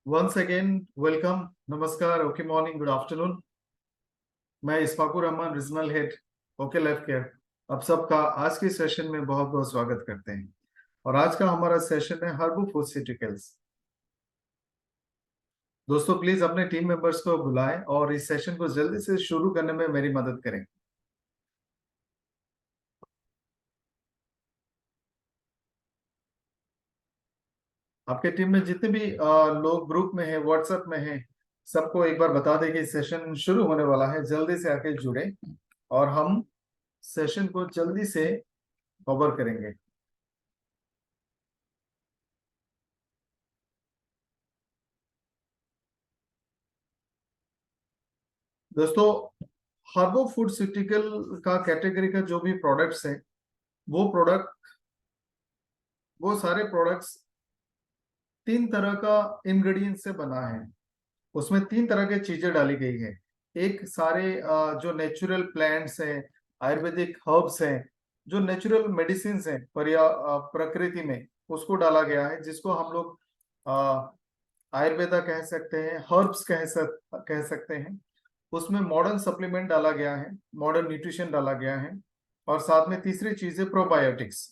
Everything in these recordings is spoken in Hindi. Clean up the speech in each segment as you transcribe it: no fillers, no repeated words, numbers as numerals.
वंस अगेन वेलकम, नमस्कार, ओके मॉर्निंग, गुड आफ्टरनून। मैं Isfaqur Rahman, regional head, okay life care. आप सबका आज के सेशन में बहुत बहुत स्वागत करते हैं। और आज का हमारा सेशन है हर्बल फूड्यूटिकल्स। दोस्तों प्लीज अपने टीम मेंबर्स को बुलाएं और इस सेशन को जल्दी से शुरू करने में मेरी मदद करें। आपके टीम में जितने भी लोग ग्रुप में हैं, व्हाट्सएप में हैं, सबको एक बार बता दें कि सेशन शुरू होने वाला है। जल्दी से आके जुड़े और हम सेशन को जल्दी से कवर करेंगे। दोस्तों, हर्बो फूडस्यूटिकल का कैटेगरी का जो भी प्रोडक्ट्स हैं, वो प्रोडक्ट वो सारे प्रोडक्ट्स तीन तरह का इंग्रेडिएंट से बना है। उसमें तीन तरह की चीजें डाली गई है। एक सारे जो नेचुरल प्लांट्स हैं, आयुर्वेदिक हर्ब्स हैं, जो नेचुरल मेडिसिन हैं प्रकृति में, उसको डाला गया है, जिसको हम लोग आयुर्वेदा कह सकते हैं, हर्ब्स कह सकते हैं। उसमें मॉडर्न सप्लीमेंट डाला गया है, मॉडर्न न्यूट्रिशन डाला गया है, और साथ में तीसरी चीज है प्रोबायोटिक्स।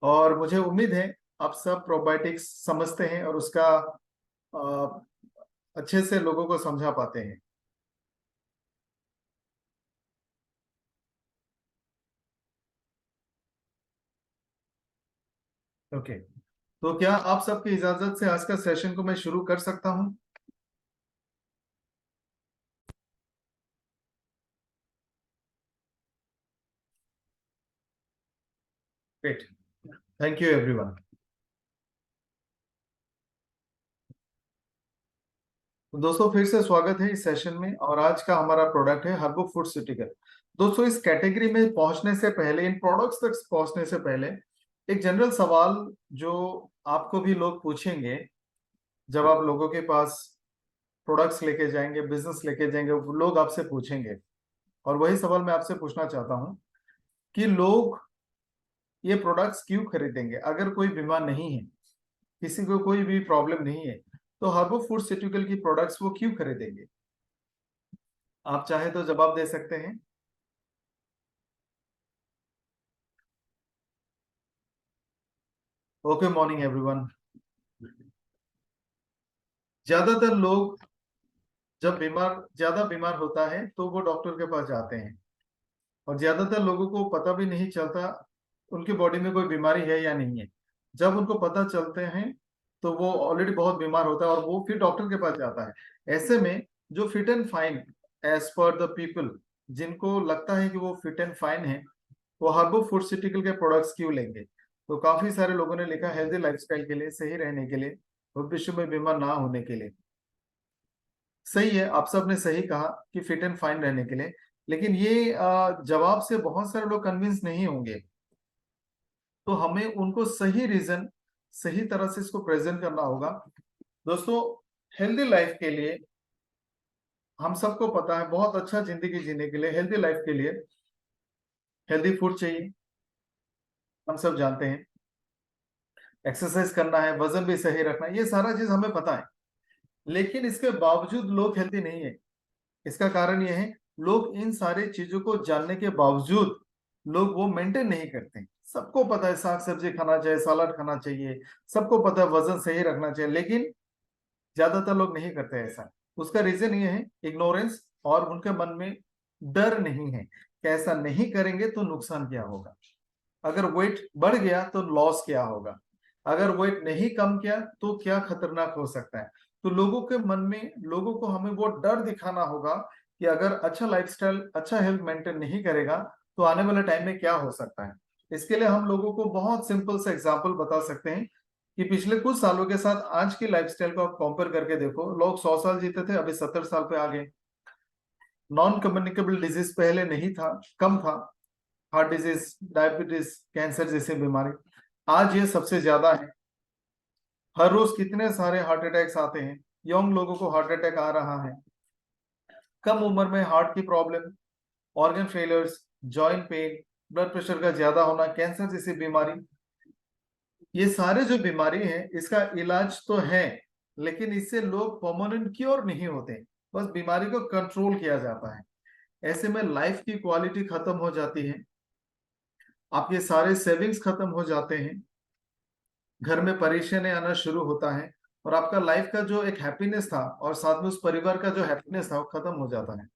और मुझे उम्मीद है आप सब प्रोबायोटिक्स समझते हैं और उसका अ, अच्छे से लोगों को समझा पाते हैं। ओके, तो क्या आप सबकी इजाजत से आज का सेशन को मैं शुरू कर सकता हूं? Great, thank you everyone. तो दोस्तों फिर से स्वागत है इस सेशन में, और आज का हमारा प्रोडक्ट है हर्बो फूडस्यूटिकल। दोस्तों, इस कैटेगरी में पहुंचने से पहले, इन प्रोडक्ट्स तक पहुंचने से पहले, एक जनरल सवाल जो आपको भी लोग पूछेंगे जब आप लोगों के पास प्रोडक्ट्स लेके जाएंगे, बिजनेस लेके जाएंगे, वो लोग आपसे पूछेंगे। और वही सवाल मैं आपसे पूछना चाहता हूं कि लोग ये प्रोडक्ट्स क्यों खरीदेंगे अगर कोई बीमार नहीं है, किसी को कोई भी प्रॉब्लम नहीं है, तो हर्बो फूडस्यूटिकल की प्रोडक्ट्स वो क्यों खरीदेंगे? आप चाहे तो जवाब दे सकते हैं। Okay morning everyone. ज्यादातर लोग जब ज्यादा बीमार होता है तो वो डॉक्टर के पास जाते हैं, और ज्यादातर लोगों को पता भी नहीं चलता उनकी बॉडी में कोई बीमारी है या नहीं है। जब उनको पता चलते हैं तो वो ऑलरेडी बहुत बीमार होता है और वो फिर डॉक्टर के पास जाता है। ऐसे में जो fit and fine, as per the people, जिनको लगता है कि वो फिट एंड फाइन है, वो हर्बो फूडस्यूटिकल के प्रोडक्ट्स क्यों लेंगे? तो काफी सारे लोगों ने लिखा हेल्दी लाइफस्टाइल के लिए, सही रहने के लिए, भविष्य में बीमार ना होने के लिए। सही है, आप सब ने सही कहा कि फिट एंड फाइन रहने के लिए। लेकिन ये जवाब से बहुत सारे लोग कन्विंस नहीं होंगे। तो हमें उनको सही रीजन, सही तरह से इसको प्रेजेंट करना होगा। दोस्तों, हेल्दी लाइफ के लिए, हम सबको पता है, बहुत अच्छा जिंदगी जीने के लिए, हेल्दी लाइफ के लिए हेल्दी फूड चाहिए, हम सब जानते हैं। एक्सरसाइज करना है, वजन भी सही रखना है, ये सारा चीज हमें पता है। लेकिन इसके बावजूद लोग हेल्दी नहीं है। इसका कारण यह है, लोग इन सारी चीजों को जानने के बावजूद लोग वो मेंटेन नहीं करते। सबको पता है साग सब्जी खाना चाहिए, सलाद खाना चाहिए, सबको पता है वजन सही रखना चाहिए, लेकिन ज्यादातर लोग नहीं करते ऐसा। उसका रीजन ये है इग्नोरेंस, और उनके मन में डर नहीं है कि ऐसा नहीं करेंगे तो नुकसान क्या होगा, अगर वेट बढ़ गया तो लॉस क्या होगा, अगर वेट नहीं कम किया तो क्या खतरनाक हो सकता है। तो लोगों के मन में, लोगों को हमें वो डर दिखाना होगा कि अगर अच्छा लाइफस्टाइल, अच्छा हेल्थ मेंटेन नहीं करेगा तो आने वाले टाइम में क्या हो सकता है। इसके लिए हम लोगों को बहुत सिंपल सा एग्जांपल बता सकते हैं कि पिछले कुछ सालों के साथ आज की लाइफस्टाइल को आप कंपेयर करके देखो। लोग 100 साल जीते थे, अभी 70 साल पे आ गए। नॉन कम्युनिकेबल डिजीज पहले नहीं था, कम था। हार्ट डिजीज, डायबिटीज, कैंसर जैसे बीमारी, आज ये सबसे ज्यादा है। हर रोज कितने सारे हार्ट अटैक्स आते हैं, यंग लोगों को हार्ट अटैक आ रहा है, कम उम्र में हार्ट की problem, organ failures, joint pain, blood pressure का ज्यादा होना, कैंसर जैसी बीमारी। ये सारे जो बीमारी है, इसका इलाज तो है, लेकिन इससे लोग परमानेंट क्योर नहीं होते, बस बीमारी को कंट्रोल किया जाता है। ऐसे में लाइफ की क्वालिटी खत्म हो जाती है, आपके सारे सेविंग्स खत्म हो जाते हैं, घर में परेशानी आना शुरू होता है, और आपका लाइफ का जो एक हैप्पीनेस था और साथ में उस परिवार का जो हैप्पीनेस था वो खत्म हो जाता है।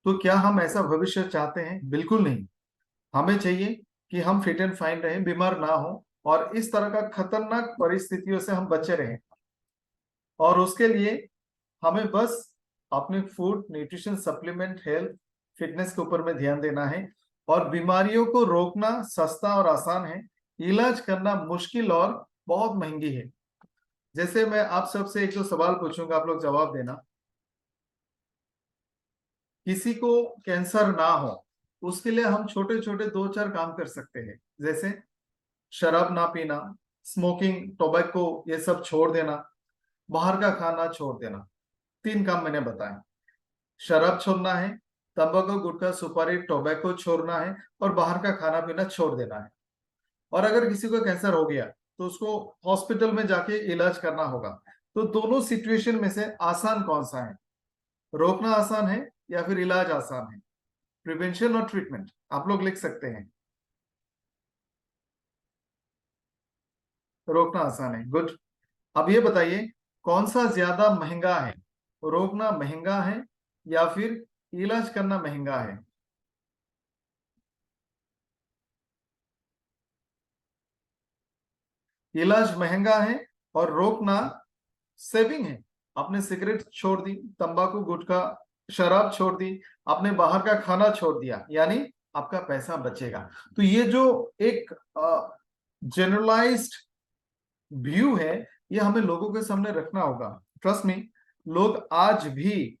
तो क्या हम ऐसा भविष्य चाहते हैं? बिल्कुल नहीं। हमें चाहिए कि हम फिट एंड फाइन रहें, बीमार ना हो, और इस तरह का खतरनाक परिस्थितियों से हम बचे रहें। और उसके लिए हमें बस अपने food, nutrition, supplement, health, fitness के ऊपर में ध्यान देना है। और बीमारियों को रोकना सस्ता और आसान है, इलाज करना मुश्किल और बहुत महंगी है। जैसे मैं आप सबसे एक दो सवाल पूछूंगा, आप लोग जवाब देना। किसी को कैंसर ना हो उसके लिए हम छोटे छोटे दो चार काम कर सकते हैं, जैसे शराब ना पीना, स्मोकिंग, टोबैको, ये सब छोड़ देना, बाहर का खाना छोड़ देना। 3 काम मैंने बताए। शराब छोड़ना है, तंबाकू, गुटखा, सुपारी, टोबैको छोड़ना है, और बाहर का खाना पीना छोड़ देना है। और अगर किसी को कैंसर हो गया तो उसको हॉस्पिटल में जाके इलाज करना होगा। तो दोनों सिचुएशन में से आसान कौन सा है? रोकना आसान है या फिर इलाज आसान है? प्रिवेंशन और ट्रीटमेंट आप लोग लिख सकते हैं। रोकना आसान है, गुड। अब ये बताइए कौन सा ज्यादा महंगा है? रोकना महंगा है या फिर इलाज करना महंगा है? इलाज महंगा है और रोकना सेविंग है। आपने सिगरेट छोड़ दी, तंबाकू, गुटखा, शराब छोड़ दी, आपने बाहर का खाना छोड़ दिया, यानी आपका पैसा बचेगा। तो ये जो एक जनरलाइज्ड व्यू है, ये हमें लोगों के सामने रखना होगा। ट्रस्ट मी, लोग आज भी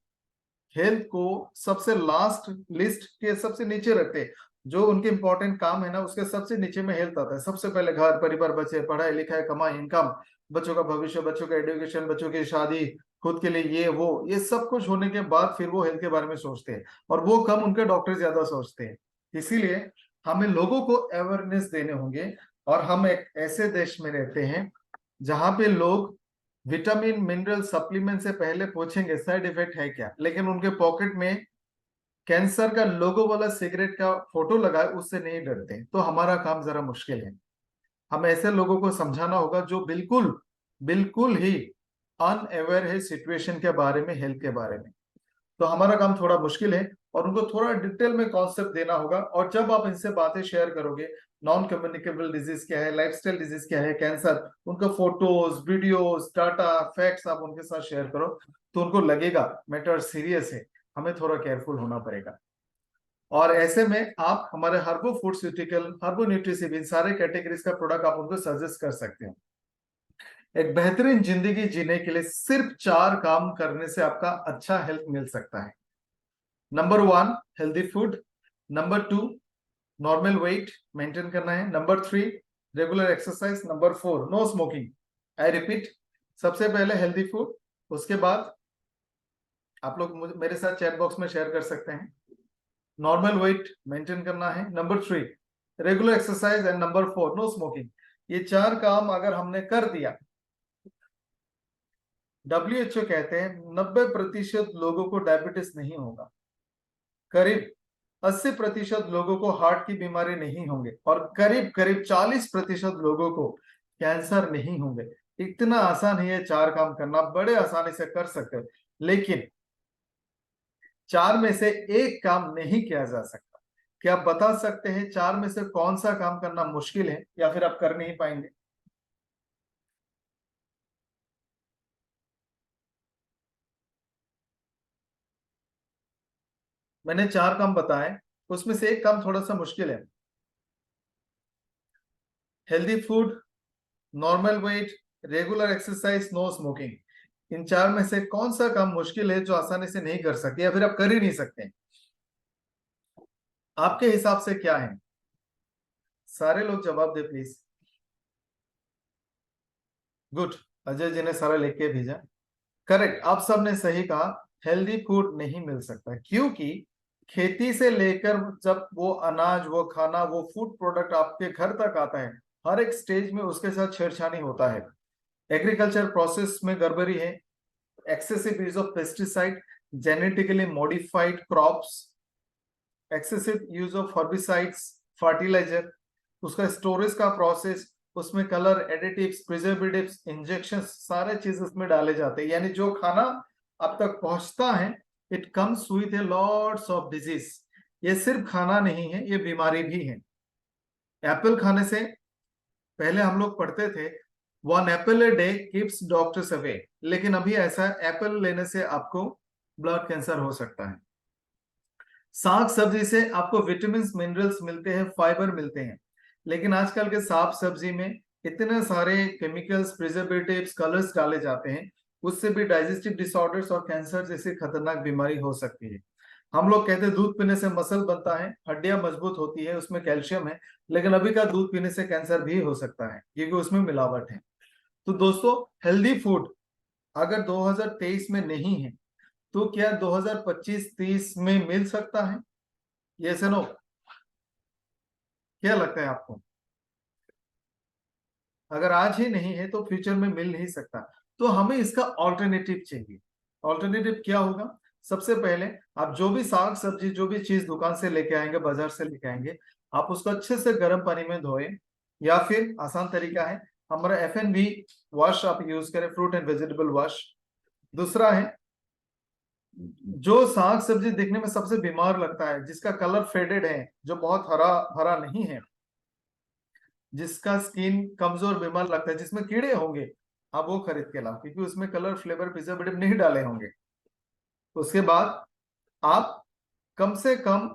हेल्थ को सबसे लास्ट लिस्ट के सबसे नीचे रखते हैं। जो उनके इंपॉर्टेंट काम है ना, उसके सबसे नीचे में हेल्थ आता है। सबसे पहले घर परिवार, बच्चे, पढ़ाई लिखाई, कमाई, इनकम, बच्चों का भविष्य, बच्चों का एजुकेशन, बच्चों की शादी, खुद के लिए ये वो, ये सब कुछ होने के बाद फिर वो हेल्थ के बारे में सोचते हैं। और वो कम उनके डॉक्टर ज्यादा सोचते हैं। इसीलिए हमें लोगों को अवेयरनेस देने होंगे। और हम एक ऐसे देश में रहते हैं जहां पे लोग विटामिन मिनरल सप्लीमेंट से पहले पूछेंगे साइड इफेक्ट है क्या, लेकिन उनके पॉकेट में कैंसर का लोगो वाला सिगरेट का फोटो लगा है उससे नहीं डरते। तो हमारा काम जरा मुश्किल है। हम ऐसे लोगों को समझाना होगा जो बिल्कुल बिल्कुल ही अनअवेयर है सिचुएशन के बारे में, हेल्थ के बारे में। तो हमारा काम थोड़ा मुश्किल है, और उनको थोड़ा डिटेल में कॉन्सेप्ट देना होगा। और जब आप इनसे बातें शेयर करोगे, नॉन कम्युनिकेबल डिजीज क्या है, लाइफस्टाइल डिजीज क्या है, कैंसर, उनका फोटोज, वीडियोस, डाटा, फैक्ट्स आप उनके साथ शेयर करो, तो उनको लगेगा मैटर सीरियस है, हमें थोड़ा केयरफुल होना पड़ेगा। और ऐसे में आप हमारे हर्बो फूडस्यूटिकल, हर्बो न्यूट्रिसिव, इन सारे कैटेगरीज का प्रोडक्ट आप उनको सजेस्ट कर सकते हो। एक बेहतरीन जिंदगी जीने के लिए सिर्फ 4 काम करने से आपका अच्छा हेल्थ मिल सकता है। Number 1, healthy food. Number 2, normal weight maintain करना है। Number 3, regular exercise. Number 4, no smoking. I repeat, सबसे पहले हेल्दी फूड, उसके बाद आप लोग मेरे साथ चैट बॉक्स में शेयर कर सकते हैं, नॉर्मल वेट मेंटेन करना है। Number 3, regular exercise. And number 4, no smoking. ये 4 काम अगर हमने कर दिया, WHO कहते हैं 90% लोगों को डायबिटीज नहीं होगा, करीब 80% लोगों को हार्ट की बीमारी नहीं होंगे, और करीब करीब 40% लोगों को कैंसर नहीं होंगे। इतना आसान है ये 4 काम करना, बड़े आसानी से कर सकते हो। लेकिन 4 में से एक काम नहीं किया जा सकता। क्या आप बता सकते हैं 4 में से कौन सा काम करना मुश्किल है या फिर आप कर नहीं पाएंगे? मैंने 4 काम बताए, उसमें से एक काम थोड़ा सा मुश्किल है। Healthy food, normal weight, regular exercise, no smoking. इन 4 में से कौन सा काम मुश्किल है जो आसानी से नहीं कर सकते या फिर आप कर ही नहीं सकते? आपके हिसाब से क्या है? सारे लोग जवाब दे प्लीज। गुड, अजय जी ने सारा लिख के भेजा। करेक्ट, आप सबने सही कहा। हेल्दी फूड नहीं मिल सकता क्योंकि खेती से लेकर जब वो अनाज, वो खाना, वो फूड प्रोडक्ट आपके घर तक आता है, हर एक स्टेज में उसके साथ छेड़छानी होता है। एग्रीकल्चर प्रोसेस में गड़बड़ी है, excessive use of pesticide, genetically modified crops, excessive use of herbicides, fertiliser, उसका स्टोरेज का प्रोसेस, उसमें कलर, एडिटिव्स, प्रिजर्वेटिव्स, इंजेक्शंस, सारे चीज उसमें डाले जाते हैं। यानी जो खाना अब तक पहुंचता है, it comes with A lots of disease. ये सिर्फ खाना नहीं है, ये बीमारी भी है। एप्पल खाने से पहले हम लोग पढ़ते थे 1 Apple a day keeps doctors away, लेकिन अभी ऐसा एप्पल लेने से आपको ब्लड कैंसर हो सकता है। साग सब्जी से आपको विटामिन मिनरल्स मिलते हैं, फाइबर मिलते हैं, लेकिन आजकल के साग सब्जी में इतने सारे केमिकल्स, प्रिजर्वेटिव्स, कलर्स डाले जाते हैं, उससे भी डाइजेस्टिव डिसऑर्डर्स और कैंसर जैसी खतरनाक बीमारी हो सकती है। हम लोग कहते हैं दूध पीने से मसल बनता है, हड्डियां मजबूत होती है, उसमें कैल्शियम है, लेकिन अभी का दूध पीने से कैंसर भी हो सकता है क्योंकि उसमें मिलावट है। तो दोस्तों, हेल्दी फूड अगर 2023 में नहीं है तो क्या 2025-30 में मिल सकता है? ये से नो, क्या लगता है आपको? अगर आज ही नहीं है तो फ्यूचर में मिल नहीं सकता। तो हमें इसका ऑल्टरनेटिव चाहिए। ऑल्टरनेटिव क्या होगा? सबसे पहले आप जो भी साग सब्जी, जो भी चीज दुकान से लेके आएंगे, बाजार से लेके आएंगे, आप उसको अच्छे से गर्म पानी में धोएं, या फिर आसान तरीका है हमारा FNB वॉश आप यूज करें, फ्रूट एंड वेजिटेबल वॉश। दूसरा है, जो साग सब्जी देखने में सबसे बीमार लगता है, जिसका कलर फेडेड है, जो बहुत हरा हरा नहीं है, जिसका स्किन कमजोर बीमार लगता है, जिसमें कीड़े होंगे, आप वो खरीद के लाओ, क्योंकि उसमें कलर, फ्लेवर, प्रिजर्वेटिव नहीं डाले होंगे। उसके बाद आप कम से कम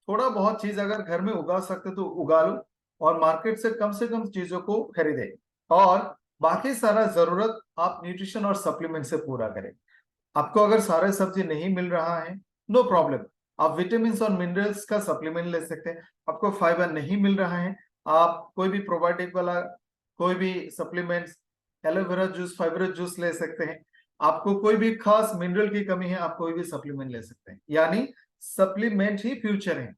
थोड़ा बहुत चीज अगर घर में उगा सकते तो उगा लो, और मार्केट से कम चीजों को खरीदे, और बाकी सारा जरूरत आप न्यूट्रिशन और सप्लीमेंट से पूरा करें। आपको अगर सारे सब्जी नहीं मिल रहा है, नो प्रॉब्लम, आप विटामिन और मिनरल्स का सप्लीमेंट ले सकते हैं। आपको फाइबर नहीं मिल रहा है, आप कोई भी प्रोबायोटिक वाला कोई भी supplements, aloe vera juice, fibre juice ले सकते हैं। आपको कोई भी खास मिनरल की कमी है, आप कोई भी सप्लीमेंट ले सकते हैं। यानी सप्लीमेंट ही फ्यूचर है।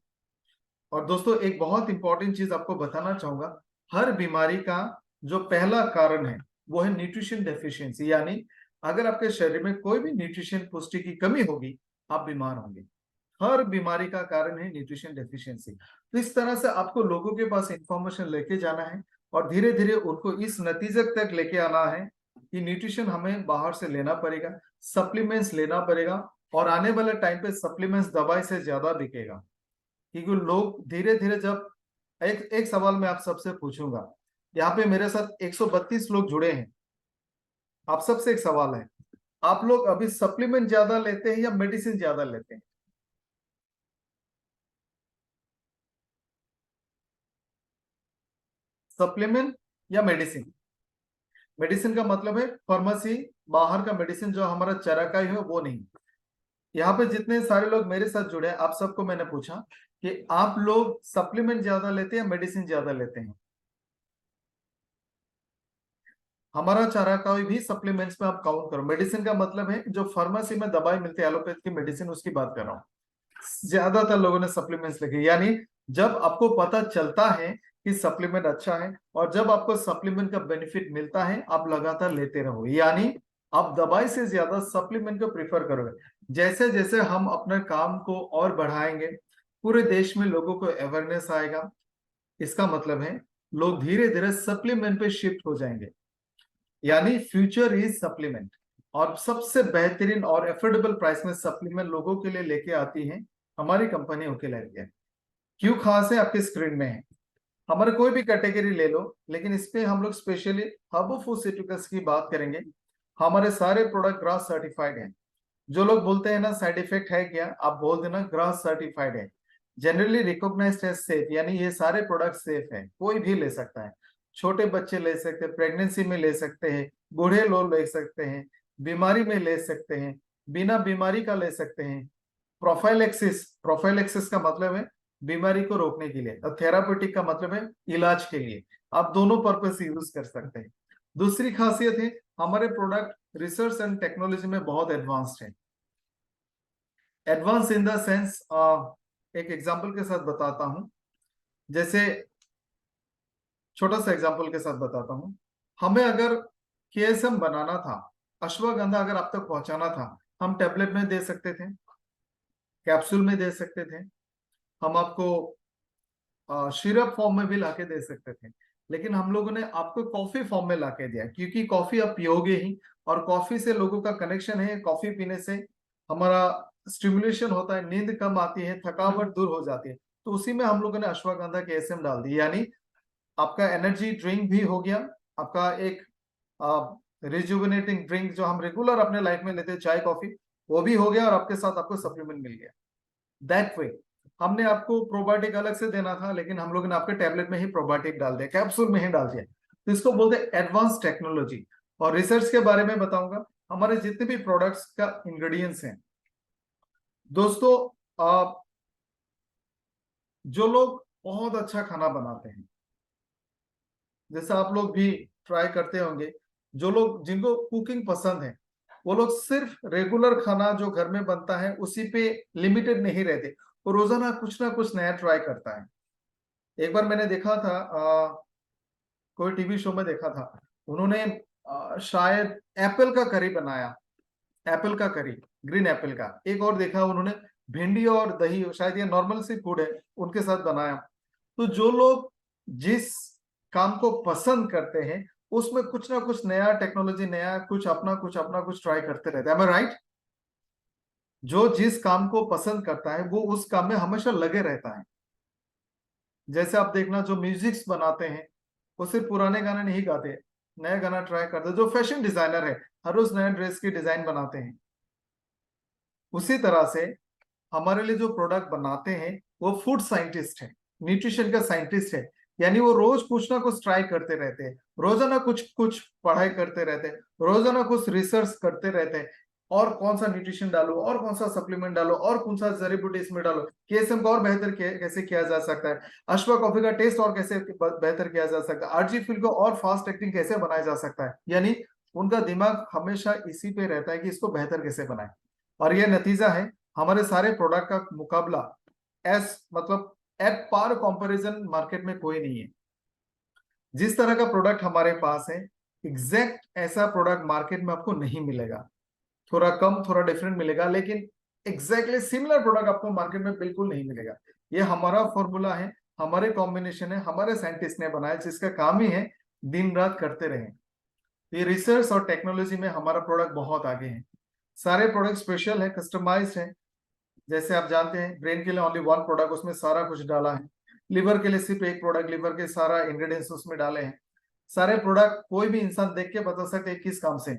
और दोस्तों, एक बहुत इंपॉर्टेंट चीज आपको बताना चाहूंगा, हर बीमारी का जो पहला कारण है वो है न्यूट्रिशन डेफिशिएंसी। यानी अगर आपके शरीर में कोई भी न्यूट्रिशन, पुष्टि की कमी होगी, आप बीमार होंगे। हर बीमारी का कारण है न्यूट्रिशन डेफिशिएंसी। तो इस तरह से आपको लोगों के पास इंफॉर्मेशन लेके जाना है, और धीरे धीरे उनको इस नतीजे तक लेके आना है कि न्यूट्रिशन हमें बाहर से लेना पड़ेगा, सप्लीमेंट्स लेना पड़ेगा, और आने वाले टाइम पे सप्लीमेंट्स दवाई से ज्यादा बिकेगा। क्योंकि लोग धीरे धीरे जब, एक एक सवाल मैं आप सबसे पूछूंगा, यहाँ पे मेरे साथ 132 लोग जुड़े हैं, आप सबसे एक सवाल है, आप लोग अभी सप्लीमेंट ज्यादा लेते हैं या मेडिसिन ज्यादा लेते हैं? सप्लीमेंट या मेडिसिन? मेडिसिन का मतलब है फार्मेसी, बाहर का मेडिसिन जो हमारा चरकाई है वो नहीं। यहाँ पे जितने सारे लोग मेरे साथ जुड़े हैं, आप सबको मैंने पूछा कि आप लोग सप्लीमेंट ज्यादा लेते हैं या मेडिसिन ज्यादा लेते हैं? हमारा चारा का भी सप्लीमेंट्स में आप काउंट करो। मेडिसिन का मतलब है जो फार्मेसी में दवाई मिलती है, एलोपैथ की मेडिसिन, उसकी बात कर रहा हूँ। ज्यादातर लोगों ने सप्लीमेंट्स लिखे। यानी जब आपको पता चलता है कि सप्लीमेंट अच्छा है, और जब आपको सप्लीमेंट का बेनिफिट मिलता है, आप लगातार लेते रहो। यानी आप दवाई से ज्यादा सप्लीमेंट को प्रिफर करोगे। जैसे जैसे हम अपने काम को और बढ़ाएंगे, पूरे देश में लोगों को अवेयरनेस आएगा। इसका मतलब है लोग धीरे धीरे सप्लीमेंट पे शिफ्ट हो जाएंगे। यानी फ्यूचर इज सप्लीमेंट, और सबसे बेहतरीन और एफोर्डेबल प्राइस में सप्लीमेंट लोगों के लिए लेके आती है हमारी कंपनी ओके लाइफ। क्यों खास है, आपकी स्क्रीन में है। हमारे कोई भी कैटेगरी ले लो, लेकिन इस पे हम लोग स्पेशली हर्बोफूसिटिकल्स की बात करेंगे। हमारे सारे प्रोडक्ट ग्रास सर्टिफाइड हैं। जो लोग बोलते हैं ना साइड इफेक्ट है क्या, आप बोल देना ग्रास सर्टिफाइड है, जनरली रिकॉग्नाइज्ड एज सेफ। यानी ये सारे प्रोडक्ट सेफ है, कोई भी ले सकता है। छोटे बच्चे ले सकते हैं, प्रेगनेंसी में ले सकते हैं, बूढ़े लोग ले सकते हैं, बीमारी में ले सकते हैं, बिना बीमारी का ले सकते हैं। प्रोफाइलेक्सिस, प्रोफाइलेक्सिस का मतलब है बीमारी को रोकने के लिए, और थेरापेटिक का मतलब है इलाज के लिए। आप दोनों पर्पस यूज कर सकते हैं। दूसरी खासियत है, हमारे प्रोडक्ट रिसर्च एंड टेक्नोलॉजी में बहुत एडवांस्ड है। एडवांस इन द सेंस, एक एग्जांपल के साथ बताता हूं। जैसे छोटा सा एग्जांपल के साथ बताता हूं, हमें अगर केएसएम बनाना था, अश्वगंधा अगर आप तक पहुंचाना था, हम टैबलेट में दे सकते थे, कैप्सूल में दे सकते थे, हम आपको सिरप फॉर्म में भी लाके दे सकते थे, लेकिन हम लोगों ने आपको कॉफी फॉर्म में लाके दिया, क्योंकि कॉफी आप पियोगे ही, और कॉफी से लोगों का कनेक्शन है, कॉफी पीने से हमारा स्टिमुलेशन होता है, नींद कम आती है, थकावट दूर हो जाती है। तो उसी में हम लोगों ने अश्वगंधा के एसएम डाल दी, यानी आपका एनर्जी ड्रिंक भी हो गया, आपका एक रिजुविनेटिंग ड्रिंक जो हम रेगुलर अपने लाइफ में लेते हैं, चाय कॉफी, वो भी हो गया, और आपके साथ आपको सप्लीमेंट मिल गया। दैट वे हमने आपको प्रोबायोटिक अलग से देना था, लेकिन हम लोग ने आपके टैबलेट में ही प्रोबायोटिक डाल दिया, कैप्सूल में ही डाल दिया। तो इसको बोलते हैं एडवांस टेक्नोलॉजी। और रिसर्च के बारे में बताऊंगा, हमारे जितने भी प्रोडक्ट्स का इंग्रेडिएंट्स हैं दोस्तों, जो लोग बहुत अच्छा खाना बनाते हैं, जैसा आप लोग भी ट्राई करते होंगे, जो लोग जिनको कुकिंग पसंद है, वो लोग सिर्फ रेगुलर खाना जो घर में बनता है उसी पे लिमिटेड नहीं रहते, वो रोजाना कुछ ना कुछ नया ट्राई करता है। एक बार मैंने देखा था, कोई टीवी शो में देखा था, उन्होंने शायद एप्पल का करी बनाया, एप्पल का करी, ग्रीन एप्पल का। एक और देखा उन्होंने भिंडी और दही, शायद ये नॉर्मल सी फूड है, उनके साथ बनाया। तो जो लोग जिस काम को पसंद करते हैं उसमें कुछ ना कुछ नया टेक्नोलॉजी, नया कुछ अपना कुछ ट्राई करते रहते हैं। राइट? जो जिस काम को पसंद करता है वो उस काम में हमेशा लगे रहता है। जैसे आप देखना, जो म्यूजिक्स बनाते हैं वो सिर्फ पुराने गाने नहीं गाते, नया गाना ट्राई करते। जो फैशन डिजाइनर है, हर रोज नए ड्रेस की डिजाइन बनाते हैं। उसी तरह से हमारे लिए जो प्रोडक्ट बनाते हैं वो फूड साइंटिस्ट है, न्यूट्रिशन का साइंटिस्ट है, यानी वो रोज कुछ ना कुछ ट्राई करते रहते हैं, रोजाना कुछ कुछ पढ़ाई करते रहते हैं, रोजाना कुछ रिसर्च करते रहते हैं, और कौन सा न्यूट्रिशन डालो, और कौन सा सप्लीमेंट डालो, और कौन सा जड़ी बूटी इसमें डालो, केएसएम को और बेहतर कैसे किया जा सकता है, अश्वा कॉफी का टेस्ट और कैसे बेहतर किया जा सकता है, आरजी फील को और फास्ट एक्टिंग कैसे बनाया जा सकता है। यानी उनका दिमाग हमेशा इसी पे रहता है कि इसको बेहतर कैसे बनाए। और यह नतीजा है, हमारे सारे प्रोडक्ट का मुकाबला एस मतलब एट पार कंपैरिजन मार्केट में कोई नहीं है। जिस तरह का प्रोडक्ट हमारे पास है, एग्जैक्ट ऐसा प्रोडक्ट मार्केट में आपको नहीं मिलेगा, थोड़ा कम थोड़ा डिफरेंट मिलेगा, लेकिन एग्जैक्टली सिमिलर प्रोडक्ट आपको मार्केट में बिल्कुल नहीं मिलेगा। ये हमारा फॉर्मूला है, हमारे कॉम्बिनेशन है, हमारे साइंटिस्ट ने बनाया, जिसका काम ही है दिन रात करते रहे। ये रिसर्च और टेक्नोलॉजी में हमारा प्रोडक्ट बहुत आगे है। सारे प्रोडक्ट स्पेशल है, कस्टमाइज्ड है। जैसे आप जानते हैं, ब्रेन के लिए ओनली वन प्रोडक्ट, उसमें सारा कुछ डाला है। लिवर के लिए सिर्फ एक प्रोडक्ट, लिवर के सारा इंग्रेडिएंट्स उसमें डाले हैं। सारे प्रोडक्ट कोई भी इंसान देख के बता सकते हैं किस काम से।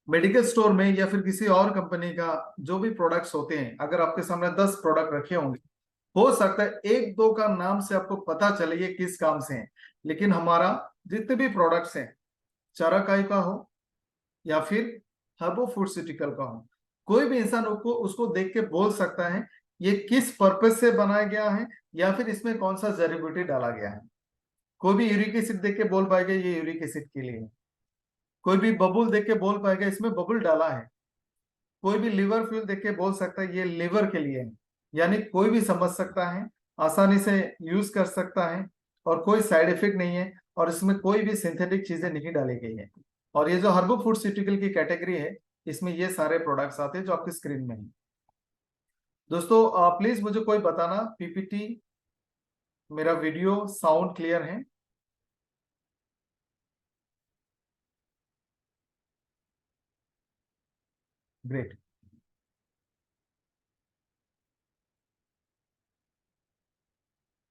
मेडिकल स्टोर में या फिर किसी और कंपनी का जो भी प्रोडक्ट्स होते हैं, अगर आपके सामने 10 प्रोडक्ट रखे होंगे, हो सकता है एक दो का नाम से आपको पता चले ये किस काम से है, लेकिन हमारा जितने भी प्रोडक्ट्स हैं, चाराकाई का हो या फिर हर्बोफूटिकल का हो, कोई भी इंसान उसको उसको देख के बोल सकता है ये किस पर्पज से बनाया गया है, या फिर इसमें कौन सा जड़ी बूटी डाला गया है। कोई भी यूरिक एसिड देख के बोल पाएगा ये यूरिक एसिड के लिए है, कोई भी बबुल देख के बोल पाएगा इसमें बबुल डाला है, कोई भी लिवर फ्यूल देख के बोल सकता है ये लिवर के लिए है। यानी कोई भी समझ सकता है, आसानी से यूज कर सकता है, और कोई साइड इफेक्ट नहीं है, और इसमें कोई भी सिंथेटिक चीजें नहीं डाली गई है। और ये जो हर्बोफूटिकल की कैटेगरी है, इसमें ये सारे प्रोडक्ट्स आते हैं जो आपकी स्क्रीन में है। दोस्तों प्लीज मुझे कोई बताना, पीपीटी, मेरा वीडियो साउंड क्लियर है? ग्रेट।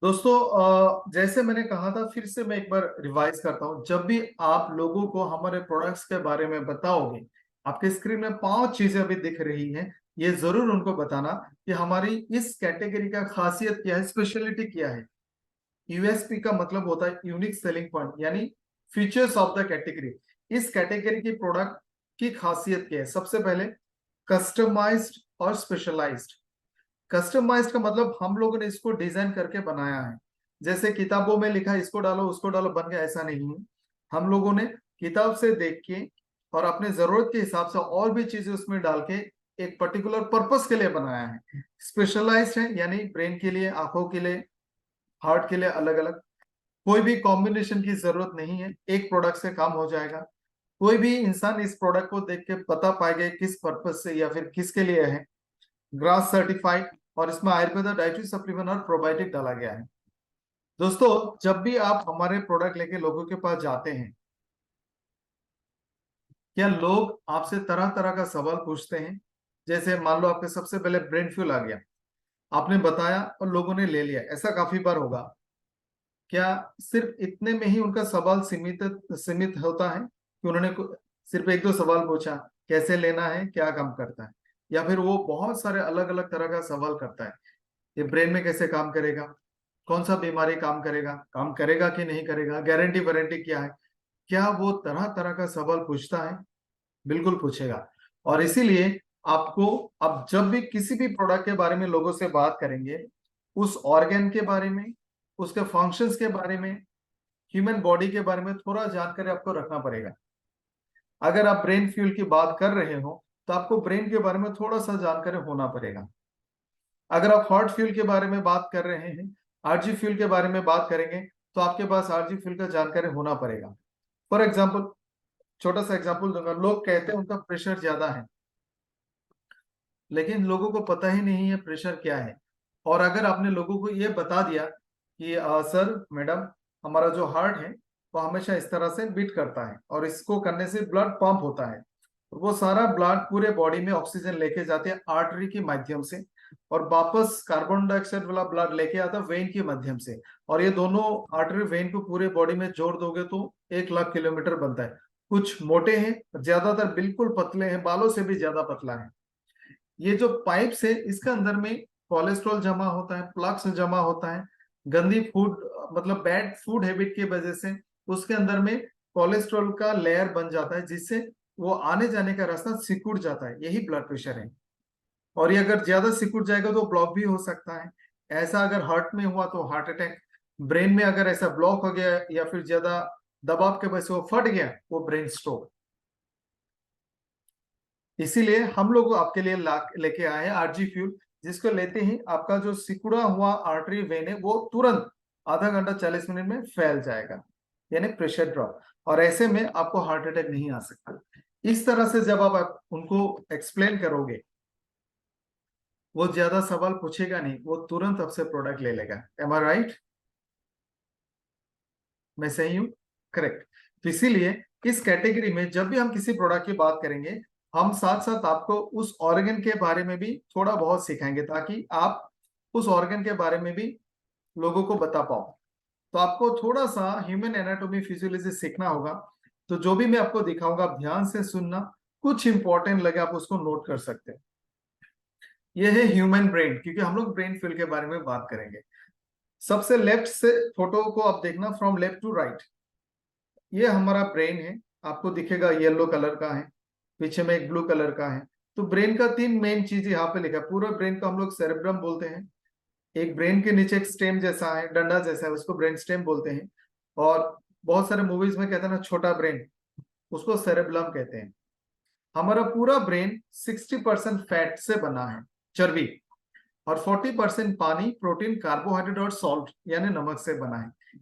दोस्तों जैसे मैंने कहा था, फिर से मैं एक बार रिवाइज करता हूं, जब भी आप लोगों को हमारे प्रोडक्ट्स के बारे में बताओगे, आपके स्क्रीन में 5 चीजें अभी दिख रही हैं, ये जरूर उनको बताना कि हमारी इस कैटेगरी का खासियत क्या है, स्पेशलिटी क्या है। यूएसपी का मतलब होता है यूनिक सेलिंग पॉइंट, यानी फीचर्स ऑफ द कैटेगरी। इस कैटेगरी की प्रोडक्ट की खासियत क्या है? सबसे पहले कस्टमाइज्ड और स्पेशलाइज्ड। कस्टमाइज्ड का मतलब हम लोगों ने इसको डिजाइन करके बनाया है। जैसे किताबों में लिखा है इसको डालो उसको डालो बन गया, ऐसा नहीं है। हम लोगों ने किताब से देख के और अपने जरूरत के हिसाब से और भी चीजें उसमें डाल के एक पर्टिकुलर पर्पस के लिए बनाया है। स्पेशलाइज्ड है, यानी ब्रेन के लिए, आंखों के लिए, हार्ट के लिए अलग अलग। कोई भी कॉम्बिनेशन की जरूरत नहीं है, एक प्रोडक्ट से काम हो जाएगा। कोई भी इंसान इस प्रोडक्ट को देख के बता पाएगा किस पर्पज से या फिर किसके लिए है। ग्रास सर्टिफाइड, और इसमें आयुर्वेदा डाइटरी सप्लीमेंट और प्रोबायोटिक डाला गया है। दोस्तों, जब भी आप हमारे प्रोडक्ट लेके लोगों के पास जाते हैं, क्या लोग आपसे तरह तरह का सवाल पूछते हैं। जैसे मान लो आपके सबसे पहले ब्रेन फ्यूल आ गया, आपने बताया और लोगों ने ले लिया, ऐसा काफी बार होगा। क्या सिर्फ इतने में ही उनका सवाल सीमित सीमित होता है कि उन्होंने सिर्फ एक दो सवाल पूछा, कैसे लेना है, क्या काम करता है, या फिर वो बहुत सारे अलग अलग तरह का सवाल करता है। ये ब्रेन में कैसे काम करेगा, कौन सा बीमारी काम करेगा कि नहीं करेगा, गारंटी वारंटी क्या है। क्या वो तरह तरह का सवाल पूछता है? बिल्कुल पूछेगा। और इसीलिए आपको, अब जब भी किसी भी प्रोडक्ट के बारे में लोगों से बात करेंगे, उस ऑर्गन के बारे में, उसके फंक्शंस के बारे में, ह्यूमन बॉडी के बारे में थोड़ा जानकारी आपको रखना पड़ेगा। अगर आप ब्रेन फ्यूल की बात कर रहे हो तो आपको ब्रेन के बारे में थोड़ा सा जानकारी होना पड़ेगा। अगर आप हार्ट फ्यूल के बारे में बात कर रहे हैं, आरजी फ्यूल के बारे में बात करेंगे, तो आपके पास आरजी फ्यूल का जानकारी होना पड़ेगा। फॉर एग्जाम्पल, छोटा सा एग्जाम्पल दूंगा। लोग कहते हैं उनका प्रेशर ज्यादा है, लेकिन लोगों को पता ही नहीं है प्रेशर क्या है। और अगर आपने लोगों को ये बता दिया कि सर मैडम, हमारा जो हार्ट है वो हमेशा इस तरह से बीट करता है और इसको करने से ब्लड पंप होता है, वो सारा ब्लड पूरे बॉडी में ऑक्सीजन लेके जाते हैं आर्टरी के माध्यम से, और वापस कार्बन डाइऑक्साइड वाला ब्लड लेके आता है वेन के माध्यम से। और ये दोनों आर्टरी वेन को पूरे बॉडी में जोड़ दोगे तो 1 लाख किलोमीटर बनता है। कुछ मोटे हैं, ज्यादातर बिल्कुल पतले हैं, बालों से भी ज्यादा पतला है। ये जो पाइप्स है इसके अंदर में कोलेस्ट्रॉल जमा होता है, प्लक्स जमा होता है, गंदी फूड मतलब बैड फूड हैबिट की वजह से उसके अंदर में कोलेस्ट्रॉल का लेयर बन जाता है, जिससे वो आने जाने का रास्ता सिकुड़ जाता है। यही ब्लड प्रेशर है। और ये अगर ज्यादा सिकुड़ जाएगा तो ब्लॉक भी हो सकता है। ऐसा अगर हार्ट में हुआ तो हार्ट अटैक, ब्रेन में अगर ऐसा ब्लॉक हो गया या फिर ज्यादा दबाव के वजह से वो फट गया, वो ब्रेन स्ट्रोक। इसीलिए हम लोग आपके लिए लेके आए हैं आरजी फ्यूल, जिसको लेते ही आपका जो सिकुड़ा हुआ आर्टरी वेन है वो तुरंत आधा घंटा 40 मिनट में फैल जाएगा, यानी प्रेशर ड्रॉप। और ऐसे में आपको हार्ट अटैक नहीं आ सकता। इस तरह से जब आप उनको एक्सप्लेन करोगे, वो ज्यादा सवाल पूछेगा नहीं, वो तुरंत आपसे प्रोडक्ट ले लेगा। एम आई राइट? मैं सही हूँ? करेक्ट। तो इसीलिए इस कैटेगरी में जब भी हम किसी प्रोडक्ट की बात करेंगे, हम साथ साथ आपको उस ऑर्गन के बारे में भी थोड़ा बहुत सिखाएंगे, ताकि आप उस ऑर्गन के बारे में भी लोगों को बता पाओ। तो आपको थोड़ा सा ह्यूमन एनाटॉमी फिजियोलॉजी सीखना होगा। तो जो भी मैं आपको दिखाऊंगा आप ध्यान से सुनना, कुछ इंपॉर्टेंट लगे आप उसको नोट कर सकते हैं। यह है ह्यूमन ब्रेन, क्योंकि हम लोग ब्रेन फील्ड के बारे में बात करेंगे। सबसे लेफ्ट से फोटो को आप देखना, फ्रॉम लेफ्ट टू राइट। ये हमारा ब्रेन है, आपको दिखेगा येलो कलर का है, पीछे में एक ब्लू कलर का है। तो ब्रेन का 3 मेन चीज यहाँ पे लिखा है। पूरा ब्रेन को हम लोग सेरेब्रम बोलते हैं। एक ब्रेन के नीचे एक स्टेम जैसा है, डंडा जैसा है, उसको ब्रेन स्टेम बोलते हैं। और बहुत सारे मूवीज में कहते हैं ना छोटा ब्रेन, उसको सेरेब्रम कहते हैं। हमारा पूरा ब्रेन 60% फैट से बना है, चर्बी, और 40% पानी, प्रोटीन, कार्बोहाइड्रेट और सॉल्ट यानी नमक से बना है।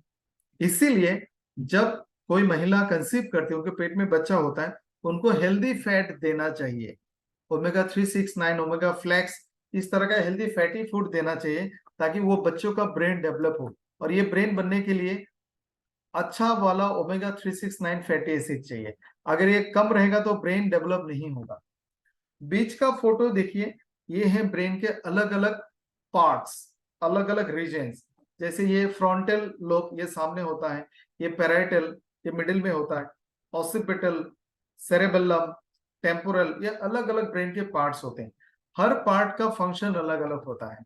इसीलिए जब कोई महिला कंसीव करती है, उनके पेट में बच्चा होता है, उनको हेल्दी फैट देना चाहिए। ओमेगा 3, 6, 9, ओमेगा फ्लैक्स, इस तरह का हेल्दी फैटी फूड देना चाहिए, ताकि वो बच्चों का ब्रेन डेवलप हो। और ये ब्रेन बनने के लिए अच्छा वाला ओमेगा 3, 6, 9 फैटी एसिड चाहिए। अगर ये कम रहेगा तो ब्रेन डेवलप नहीं होगा। बीच का फोटो देखिए, ये है ब्रेन के अलग अलग पार्ट्स, अलग अलग रीजन्स। जैसे ये फ्रंटल लोब, ये सामने होता है, ये पैराइटल, ये मिडिल में होता है, ऑसिपिटल, सेरेबेलम, टेम्पोरल, ये अलग अलग ब्रेन के पार्ट्स होते हैं। हर पार्ट का फंक्शन अलग अलग होता है।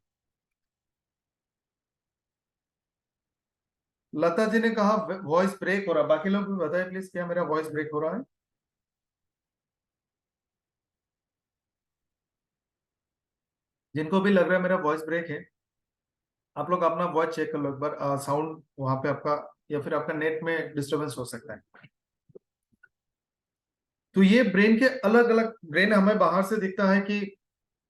लता जी ने कहा वॉइस ब्रेक हो रहा, बाकी लोग भी बताएं प्लीज, क्या मेरा वॉइस ब्रेक हो रहा है? जिनको भी लग रहा है मेरा वॉइस ब्रेक है, आप लोग अपना वॉइस चेक कर लो एक बार, साउंड वहां पे आपका या फिर आपका नेट में डिस्टरबेंस हो सकता है। तो ये ब्रेन के अलग अलग, ब्रेन हमें बाहर से दिखता है कि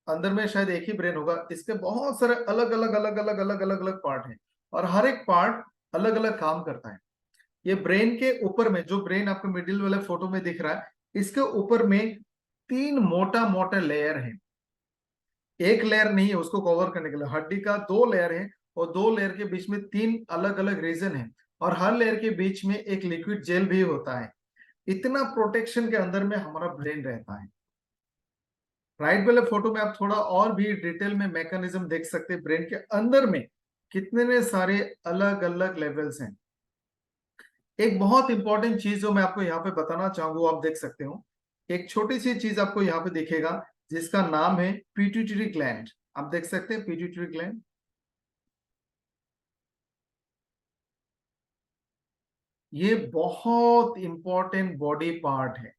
अंदर में शायद एक ही ब्रेन होगा, इसके बहुत सारे अलग अलग अलग अलग अलग अलग अलग पार्ट हैं। और हर एक पार्ट अलग अलग काम करता है। ये ब्रेन के ऊपर में, जो ब्रेन आपको मिडिल वाले फोटो में दिख रहा है, इसके ऊपर में 3 मोटा मोटा लेयर है। एक लेयर नहीं है उसको कवर करने के लिए, हड्डी का 2 लेयर है, और 2 लेयर के बीच में 3 अलग अलग रीजन है, और हर लेयर के बीच में एक लिक्विड जेल भी होता है। इतना प्रोटेक्शन के अंदर में हमारा ब्रेन रहता है। राइट वाले फोटो में आप थोड़ा और भी डिटेल में मैकेनिज्म देख सकते हैं, ब्रेन के अंदर में कितने सारे अलग अलग लेवल्स हैं। एक बहुत इंपॉर्टेंट चीज जो मैं आपको यहाँ पे बताना चाहूंगा, वो आप देख सकते हो। एक छोटी सी चीज आपको यहाँ पे दिखेगा जिसका नाम है पिट्यूटरी ग्लैंड। आप देख सकते हैं पिट्यूटरी ग्लैंड। ये बहुत इंपॉर्टेंट बॉडी पार्ट है।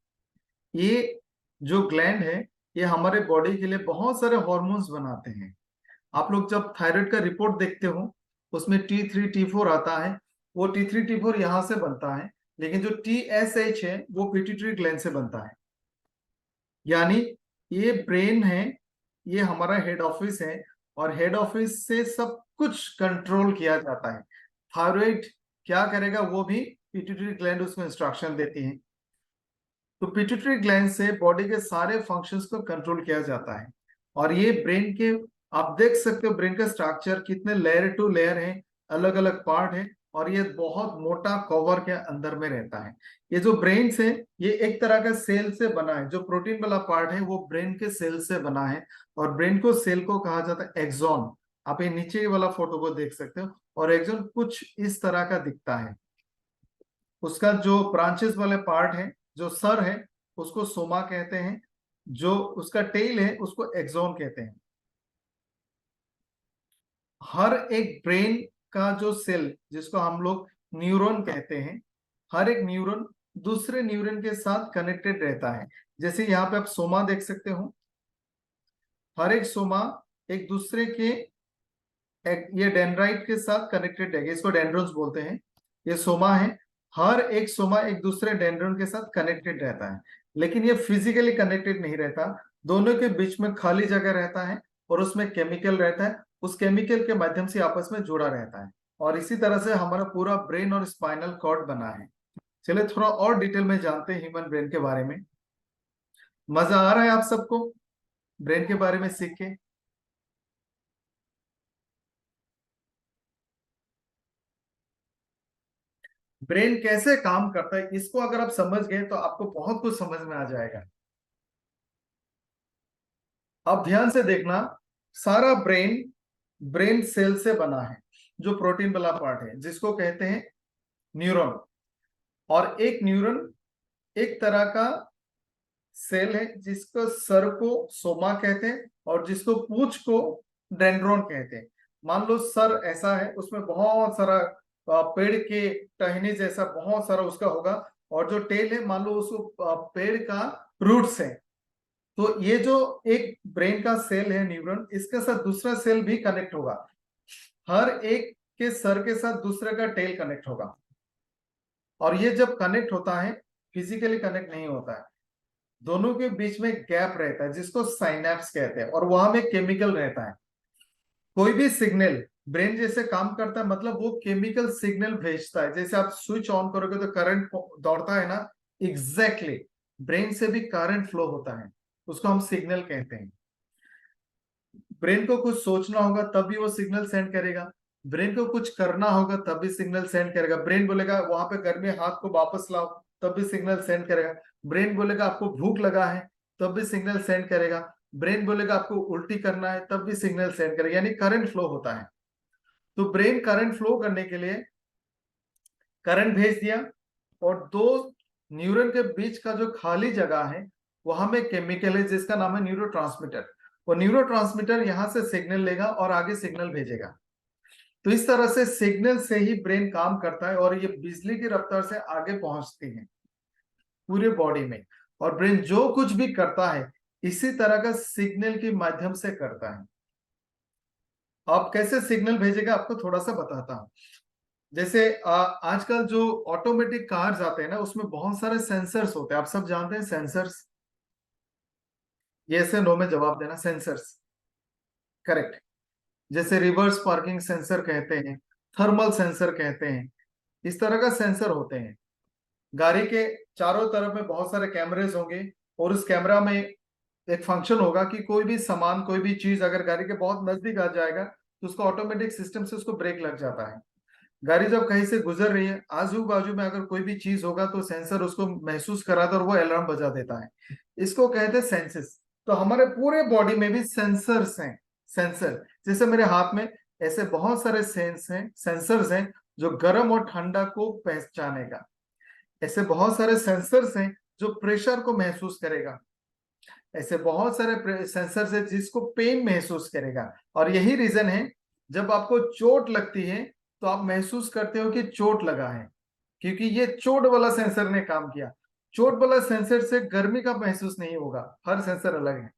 ये जो ग्लैंड है, ये हमारे बॉडी के लिए बहुत सारे हॉर्मोन्स बनाते हैं। आप लोग जब थायराइड का रिपोर्ट देखते हो, उसमें T3 T4 आता है। वो T3 T4 यहाँ से बनता है, लेकिन जो TSH है वो पिट्यूटरी ग्लैंड से बनता है। यानी ये ब्रेन है, ये हमारा हेड ऑफिस है, और हेड ऑफिस से सब कुछ कंट्रोल किया जाता है। थायराइड क्या करेगा, वो भी पिट्यूटरी ग्लैंड उसको इंस्ट्रक्शन देती है। तो पिट्यूटरी ग्लैंड से बॉडी के सारे फंक्शंस को कंट्रोल किया जाता है। और ये ब्रेन के, आप देख सकते हो ब्रेन का स्ट्रक्चर कितने लेयर टू लेयर है, अलग अलग पार्ट है, और ये बहुत मोटा कवर के अंदर में रहता है। ये जो ब्रेन से, ये एक तरह का सेल से बना है। जो प्रोटीन वाला पार्ट है वो ब्रेन के सेल से बना है, और ब्रेन को सेल को कहा जाता है एक्सॉन। आप ये नीचे वाला फोटो को देख सकते हो, और एक्सॉन कुछ इस तरह का दिखता है। उसका जो ब्रांचेस वाले पार्ट है, जो सर है, उसको सोमा कहते हैं। जो उसका टेल है उसको एक्सॉन कहते हैं। हर एक ब्रेन का जो सेल, जिसको हम लोग न्यूरॉन कहते हैं, हर एक न्यूरॉन दूसरे न्यूरॉन के साथ कनेक्टेड रहता है। जैसे यहाँ पे आप सोमा देख सकते हो, हर एक सोमा एक दूसरे के, ये डेंड्राइट के साथ कनेक्टेड है, इसको डेंड्रॉन्स बोलते हैं। ये सोमा है, हर एक सोमा एक दूसरे डेंड्रॉन के साथ कनेक्टेड रहता है, लेकिन ये फिजिकली कनेक्टेड नहीं रहता। दोनों के बीच में खाली जगह रहता है, और उसमें केमिकल रहता है, उस केमिकल के माध्यम से आपस में जुड़ा रहता है। और इसी तरह से हमारा पूरा ब्रेन और स्पाइनल कॉर्ड बना है। चलिए थोड़ा और डिटेल में जानते हैं ह्यूमन ब्रेन के बारे में। मजा आ रहा है आप सबको ब्रेन के बारे में सीख के? ब्रेन कैसे काम करता है, इसको अगर आप समझ गए तो आपको बहुत कुछ समझ में आ जाएगा। अब ध्यान से देखना, सारा ब्रेन ब्रेन सेल से बना है, जो प्रोटीन वाला पार्ट है जिसको कहते हैं न्यूरॉन। और एक न्यूरॉन एक तरह का सेल है, जिसको सर को सोमा कहते हैं, और जिसको पूंछ को डेंड्रॉन कहते हैं। मान लो सर ऐसा है, उसमें बहुत सारा पेड़ के टहनी जैसा बहुत सारा उसका होगा, और जो टेल है मान लो उसको पेड़ का रूट्स है। तो ये जो एक ब्रेन का सेल है न्यूरॉन, इसके साथ दूसरा सेल भी कनेक्ट होगा। हर एक के सर के साथ दूसरे का टेल कनेक्ट होगा, और ये जब कनेक्ट होता है, फिजिकली कनेक्ट नहीं होता है, दोनों के बीच में गैप रहता है जिसको साइनेप्स कहते हैं, और वहां में केमिकल रहता है। कोई भी सिग्नल ब्रेन जैसे काम करता है, मतलब वो केमिकल सिग्नल भेजता है। जैसे आप स्विच ऑन करोगे तो करंट दौड़ता है ना, एग्जैक्टली ब्रेन से भी करंट फ्लो होता है, उसको हम सिग्नल कहते हैं। ब्रेन को कुछ सोचना होगा तब भी वो सिग्नल सेंड करेगा, ब्रेन को कुछ करना होगा तब भी सिग्नल सेंड करेगा। ब्रेन बोलेगा वहां पे घर में हाथ को वापस लाओ, तब भी सिग्नल सेंड करेगा। ब्रेन बोलेगा आपको भूख लगा है, तब भी सिग्नल सेंड करेगा। ब्रेन बोलेगा आपको उल्टी करना है, तब भी सिग्नल सेंड करेगा। यानी करंट फ्लो होता है। तो ब्रेन करंट फ्लो करने के लिए करंट भेज दिया, और दो न्यूरॉन के बीच का जो खाली जगह है, वहां में केमिकल है जिसका नाम है न्यूरोट्रांसमीटर। वो न्यूरोट्रांसमीटर यहां से सिग्नल लेगा और आगे सिग्नल भेजेगा। तो इस तरह से सिग्नल से ही ब्रेन काम करता है, और ये बिजली की रफ्तार से आगे पहुंचती है पूरे बॉडी में। और ब्रेन जो कुछ भी करता है, इसी तरह का सिग्नल के माध्यम से करता है। अब कैसे सिग्नल भेजेगा आपको थोड़ा सा बताता हूं। जैसे आजकल जो ऑटोमेटिक कार्स आते हैं ना, उसमें बहुत सारे सेंसर्स होते हैं। आप सब जानते हैं सेंसर्स, ये ऐसे नो में जवाब देना, सेंसर्स। करेक्ट। जैसे रिवर्स पार्किंग सेंसर कहते हैं, थर्मल सेंसर कहते हैं, इस तरह का सेंसर होते हैं। गाड़ी के चारों तरफ में बहुत सारे कैमरेज होंगे और उस कैमरा में एक फंक्शन होगा कि कोई भी सामान, कोई भी चीज अगर गाड़ी के बहुत नजदीक आ जाएगा तो उसको ऑटोमेटिक सिस्टम से उसको ब्रेक लग जाता है। गाड़ी जब कहीं से गुजर रही है, आजू बाजू में अगर कोई भी चीज होगा तो सेंसर उसको महसूस कराता है और वो अलार्म बजा देता है। इसको कहते हैं सेंसेस। तो हमारे पूरे बॉडी में भी सेंसर्स हैं। सेंसर जैसे मेरे हाथ में ऐसे बहुत सारे सेंसर्स हैं जो गर्म और ठंडा को पहचानेगा। ऐसे बहुत सारे सेंसर्स हैं जो प्रेशर को महसूस करेगा। ऐसे बहुत सारे सेंसर्स है जिसको पेन महसूस करेगा। और यही रीजन है, जब आपको चोट लगती है तो आप महसूस करते हो कि चोट लगा है, क्योंकि ये चोट वाला सेंसर ने काम किया। चोट वाला सेंसर से गर्मी का महसूस नहीं होगा, हर सेंसर अलग है।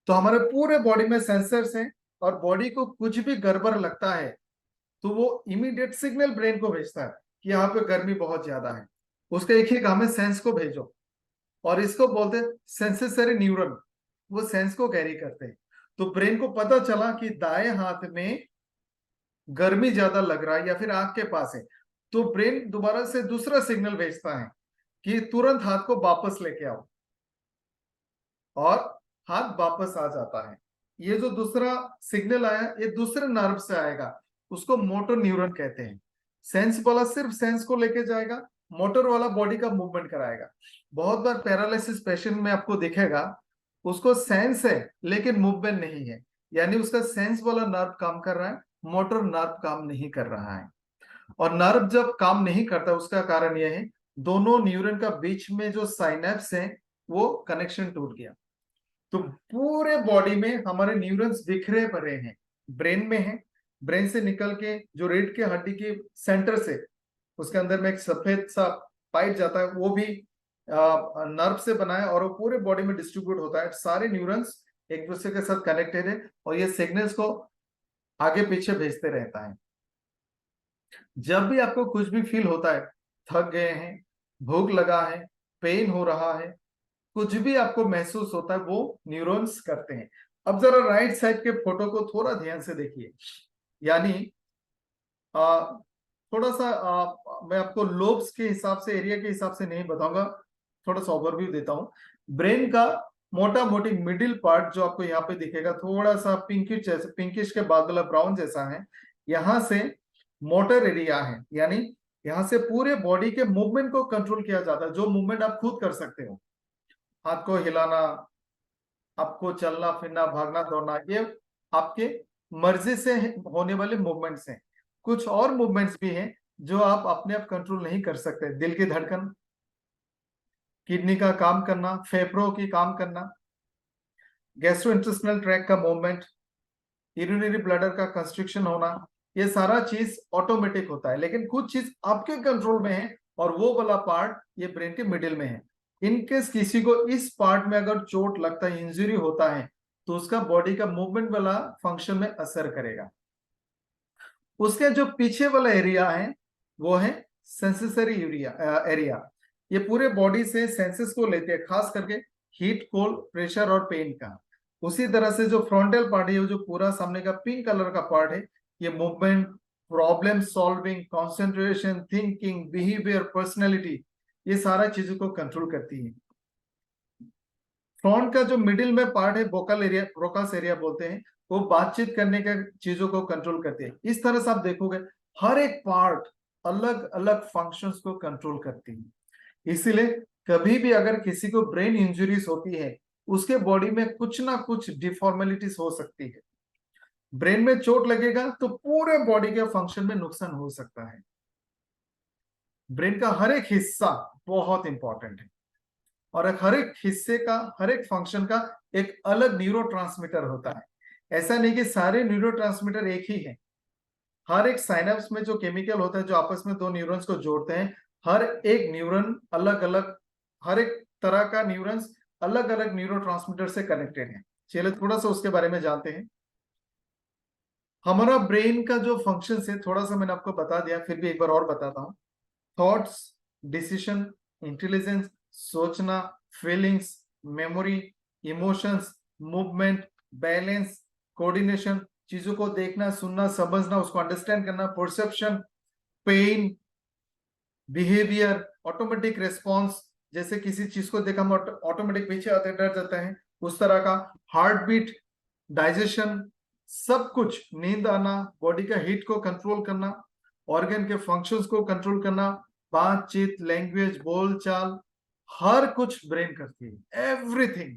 तो हमारे पूरे बॉडी में सेंसर्स हैं, और बॉडी को कुछ भी गड़बड़ लगता है तो वो इमीडिएट सिग्नल ब्रेन को भेजता है कि यहाँ पे गर्मी बहुत ज्यादा है। उसका एक ही काम है, सेंस को भेजो। और इसको बोलते हैं सेंसेसरी न्यूरॉन, वो सेंस को कैरी करते हैं। तो ब्रेन को पता चला कि दाएं हाथ में गर्मी ज्यादा लग रहा है या फिर आंख के पास है, तो ब्रेन दोबारा से दूसरा सिग्नल भेजता है कि तुरंत हाथ को वापस लेके आओ, और हाथ वापस आ जाता है। ये जो दूसरा सिग्नल आया, ये दूसरे नर्व से आएगा, उसको मोटर न्यूरॉन कहते हैं। सेंस वाला सिर्फ सेंस को लेके जाएगा, मोटर वाला बॉडी का मूवमेंट कराएगा। बहुत बार पैरालिसिस पेशेंट में आपको दिखेगा, उसको सेंस है लेकिन मूवमेंट नहीं है, यानी उसका सेंस वाला नर्व काम कर रहा है, मोटर नर्व काम नहीं कर रहा है। और नर्व जब काम नहीं करता, उसका कारण यह है दोनों न्यूरॉन का बीच में जो साइनेप्स है वो कनेक्शन टूट गया। तो पूरे बॉडी में हमारे न्यूरॉन्स बिखरे पड़े हैं। ब्रेन में है, ब्रेन से निकल के जो रीढ़ की हड्डी के सेंटर से उसके अंदर में एक सफेद सा पाइप जाता है, वो भी नर्व से बना है, और वो पूरे बॉडी में डिस्ट्रीब्यूट होता है। सारे न्यूरॉन्स एक दूसरे के साथ कनेक्टेड है और ये सिग्नल्स को आगे पीछे भेजते रहता है। जब भी आपको कुछ भी फील होता है, थक गए हैं, भूख लगा है, पेन हो रहा है, कुछ भी आपको महसूस होता है, वो न्यूरॉन्स करते हैं। अब जरा राइट साइड के फोटो को थोड़ा ध्यान से देखिए। यानी थोड़ा सा मैं आपको लोब्स के हिसाब से, एरिया के हिसाब से नहीं बताऊंगा, थोड़ा सा ओवरव्यू देता हूं। ब्रेन का मोटा मोटी मिडिल पार्ट जो आपको यहाँ पे दिखेगा, थोड़ा सा पिंकिश जैसे, पिंकिश के बाद वाला ब्राउन जैसा है, यहाँ से मोटर एरिया है। यानी यहाँ से पूरे बॉडी के मूवमेंट को कंट्रोल किया जाता है, जो मूवमेंट आप खुद कर सकते हो। हाथ को हिलाना, आपको चलना फिरना, भागना दौड़ना, ये आपके मर्जी से होने वाले मूवमेंट्स हैं। कुछ और मूवमेंट्स भी हैं जो आप अपने आप कंट्रोल नहीं कर सकते। दिल की धड़कन, किडनी का काम करना, फेफड़ों की काम करना, गैस्ट्रोइंटेस्टिनल ट्रैक्ट का मूवमेंट, यूरिनरी ब्लैडर का कंस्ट्रिक्शन होना, ये सारा चीज ऑटोमेटिक होता है। लेकिन कुछ चीज आपके कंट्रोल में है, और वो वाला पार्ट ये ब्रेन के मिडिल में है। इनकेस किसी को इस पार्ट में अगर चोट लगता है, इंजरी होता है, तो उसका बॉडी का मूवमेंट वाला फंक्शन में असर करेगा। उसके जो पीछे वाला एरिया है वो है सेंसेसरी एरिया। ये पूरे बॉडी से सेंसेस को लेते हैं, खास करके हीट, कोल्ड, प्रेशर और पेन का। उसी तरह से जो फ्रंटल पार्ट है, जो पूरा सामने का पिंक कलर का पार्ट है, ये movement, problem solving, concentration, thinking, behaviour, personality, ये सारा चीजों को कंट्रोल करती है। फ्रंट का जो मिडिल में पार्ट है, वोकल एरिया, ब्रोकास एरिया बोलते हैं, वो बातचीत करने का चीजों को कंट्रोल करती है। इस तरह से आप देखोगे हर एक पार्ट अलग अलग फंक्शंस को कंट्रोल करती है। इसीलिए कभी भी अगर किसी को ब्रेन इंजरीज होती है, उसके बॉडी में कुछ ना कुछ डिफॉर्मेलिटीज हो सकती है। ब्रेन में चोट लगेगा तो पूरे बॉडी के फंक्शन में नुकसान हो सकता है। ब्रेन का हर एक हिस्सा बहुत इंपॉर्टेंट है, और हर एक हिस्से का, हर एक फंक्शन का एक अलग न्यूरोट्रांसमीटर होता है। ऐसा नहीं कि सारे न्यूरोट्रांसमीटर एक ही है। हर एक साइनेप्स में जो केमिकल होता है, जो आपस में दो न्यूरॉन्स को जोड़ते हैं, हर एक न्यूरॉन अलग अलग, हर एक तरह का न्यूरॉन्स अलग अलग न्यूरोट्रांसमीटर से कनेक्टेड है। चलिए थोड़ा सा उसके बारे में जानते हैं। हमारा ब्रेन का जो फंक्शन है, थोड़ा सा मैंने आपको बता दिया, फिर भी एक बार और बताता हूँ। थॉट्स, डिसीजन, इंटेलिजेंस, सोचना, feelings, memory, emotions, movement, balance, coordination, चीजों को देखना, सुनना, समझना, उसको अंडरस्टैंड करना, perception, pain, behaviour, automatic response, जैसे किसी चीज को देखा हम ऑटोमेटिक पीछे आते डर जाता है, उस तरह का, हार्ट बीट, डाइजेशन, सब कुछ, नींद आना, बॉडी का हीट को कंट्रोल करना, ऑर्गन के फंक्शंस को कंट्रोल करना, बातचीत, लैंग्वेज, बोल चाल, हर कुछ ब्रेन करती है। एवरीथिंग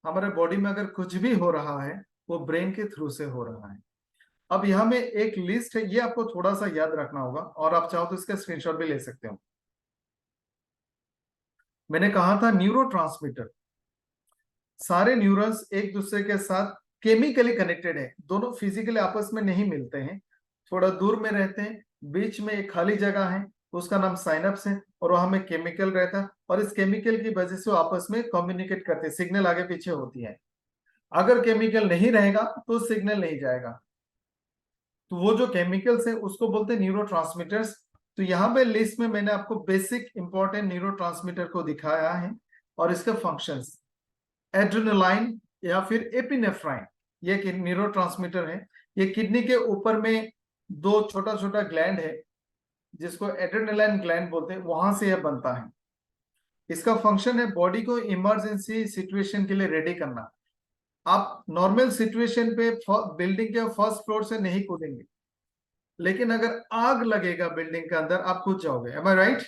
हमारे बॉडी में अगर कुछ भी हो रहा है वो ब्रेन के थ्रू से हो रहा है। अब यहाँ में एक लिस्ट है, ये आपको थोड़ा सा याद रखना होगा, और आप चाहो तो इसका स्क्रीनशॉट भी ले सकते हो। मैंने कहा था न्यूरोट्रांसमीटर, सारे न्यूरॉन्स एक दूसरे के साथ केमिकली कनेक्टेड है, दोनों फिजिकली आपस में नहीं मिलते हैं, थोड़ा दूर में रहते हैं, बीच में एक खाली जगह है, उसका नाम साइनप्स है, और वहां में केमिकल रहता है, और इस केमिकल की वजह से वो आपस में कम्युनिकेट करते हैं, सिग्नल आगे पीछे होती है। अगर केमिकल नहीं रहेगा तो सिग्नल नहीं जाएगा, तो वो जो केमिकल्स है उसको बोलते हैं न्यूरोट्रांसमीटर्स। तो यहाँ पे लिस्ट में मैंने आपको बेसिक इंपॉर्टेंट न्यूरोट्रांसमीटर को दिखाया है और इसके फंक्शंस। एड्रेनालाइन या फिर एपिनेफ्राइन, ये एक न्यूरोट्रांसमीटर है, ये किडनी के ऊपर में दो छोटा छोटा ग्लैंड है जिसको एड्रेनालाइन ग्लैंड बोलते हैं, वहां से यह बनता है। इसका फंक्शन है बॉडी को इमरजेंसी सिचुएशन के लिए रेडी करना। आप नॉर्मल सिचुएशन पे बिल्डिंग के फर्स्ट फ्लोर से नहीं कूदेंगे, लेकिन अगर आग लगेगा बिल्डिंग के अंदर आप कूद जाओगे। एम आई राइट?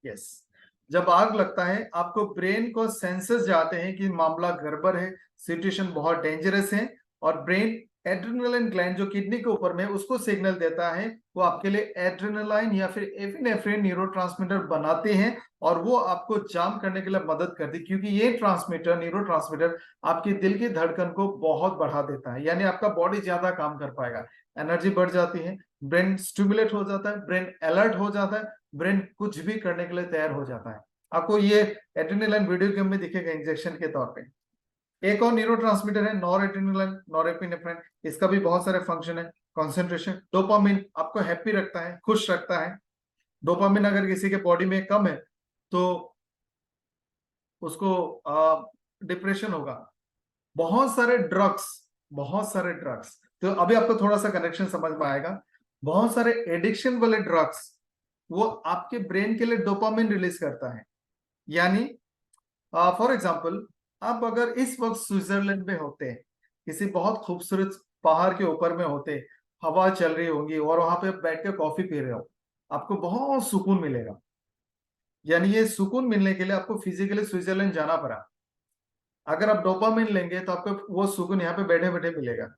यस। जब आग लगता है आपको ब्रेन को सेंसेस जाते हैं कि मामला गड़बड़ है, सिचुएशन बहुत डेंजरस है, और ब्रेन एड्रेनालाइन ग्लैंड जो किडनी के ऊपर में उसको सिग्नल देता है, वो आपके लिए एड्रेनालाइन या फिर एपिनेफ्रिन न्यूरोट्रांसमीटर बनाते हैं, और वो आपको जाम करने के लिए मदद करती है, क्योंकि ये ट्रांसमीटर, न्यूरोट्रांसमीटर आपकी दिल की धड़कन को बहुत बढ़ा देता है, यानी आपका बॉडी ज्यादा काम कर पाएगा, एनर्जी बढ़ जाती है, ब्रेन स्टिमुलेट हो जाता है, ब्रेन अलर्ट हो जाता है, ब्रेन कुछ भी करने के लिए तैयार हो जाता है। आपको ये एड्रेनालाइन वीडियो गेम में दिखेगा इंजेक्शन के तौर पे। एक और न्यूरोट्रांसमीटर है नॉर एड्रेनालाइन, नॉरएपिनेफ्राइन, इसका भी बहुत सारे फंक्शन है। कंसंट्रेशन, डोपामिन आपको हैप्पी रखता है, खुश रखता है। डोपामिन अगर किसी के बॉडी में कम है तो उसको डिप्रेशन होगा। बहुत सारे ड्रग्स, बहुत सारे ड्रग्स, तो अभी आपको थोड़ा सा कनेक्शन समझ में आएगा। बहुत सारे एडिक्शन वाले ड्रग्स वो आपके ब्रेन के लिए डोपामिन रिलीज करता है। यानी फॉर एग्जाम्पल, आप अगर इस वक्त स्विट्जरलैंड में होते, किसी बहुत खूबसूरत पहाड़ के ऊपर में होते, हवा चल रही होगी और वहां पे बैठ के कॉफी पी रहे हो, आपको बहुत सुकून मिलेगा। यानी ये सुकून मिलने के लिए आपको फिजिकली स्विट्जरलैंड जाना पड़ा। अगर आप डोपामिन लेंगे तो आपको वो सुकून यहाँ पे बैठे बैठे मिलेगा।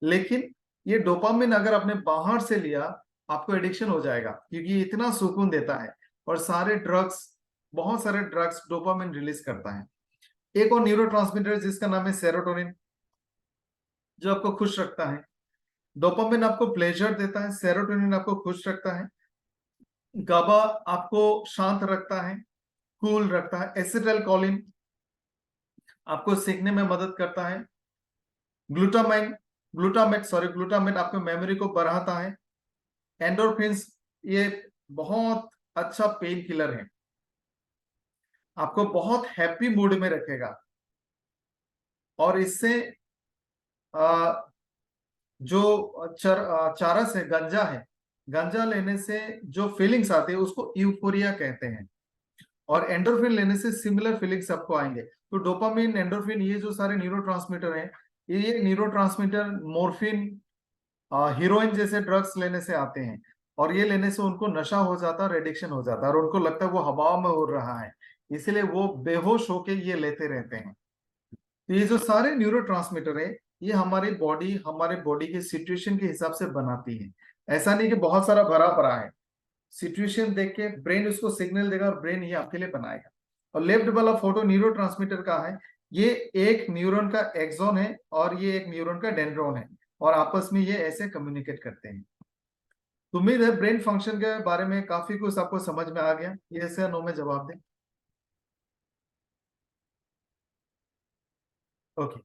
लेकिन ये डोपामिन अगर आपने बाहर से लिया, आपको एडिक्शन हो जाएगा, क्योंकि ये इतना सुकून देता है। और सारे ड्रग्स, बहुत सारे ड्रग्स डोपामिन रिलीज करता है। एक और न्यूरोट्रांसमीटर जिसका नाम है सेरोटोनिन, जो आपको खुश रखता है। डोपामिन आपको प्लेजर देता है, सेरोटोनिन आपको खुश रखता है, गाबा आपको शांत रखता है, कूल रखता है, एसिटाइल कोलिन आपको सीखने में मदद करता है, ग्लूटामाइन ग्लूटामेट आपको मेमोरी को बढ़ाता है, एंडोर्फिन्स ये बहुत अच्छा पेन किलर है, आपको बहुत हैप्पी मूड में रखेगा। और इससे जो चरस है, गांजा है, गांजा लेने से जो फीलिंग्स आती है उसको यूफोरिया कहते हैं, और एंडोर्फिन लेने से सिमिलर फीलिंग्स आपको आएंगे। तो डोपामिन, एंडोर्फिन, ये जो सारे न्यूरोट्रांसमीटर हैं, ये न्यूरोट्रांसमीटर मोर्फिन, हीरोइन जैसे ड्रग्स लेने से आते हैं, और ये लेने से उनको नशा हो जाता है, एडिक्शन हो जाता है, और उनको लगता है वो हवा में उड़ रहा है, इसलिए वो बेहोश होके ये लेते रहते हैं। तो ये जो सारे न्यूरोट्रांसमीटर है, ये हमारे बॉडी के सिचुएशन के हिसाब से बनाती है। ऐसा नहीं कि बहुत सारा भरा पड़ा है, सिचुएशन देख के ब्रेन उसको सिग्नल देगा और ब्रेन ये आपके लिए बनाएगा। और लेफ्ट वाला फोटो न्यूरोट्रांसमीटर का है, ये एक न्यूरॉन का एक्सॉन है और ये एक न्यूरॉन का डेंड्रॉन है, और आपस में ये ऐसे कम्युनिकेट करते हैं। तो उम्मीद है ब्रेन फंक्शन के बारे में काफी कुछ आपको समझ में आ गया। ये ऐसे नो में जवाब दें। ओके,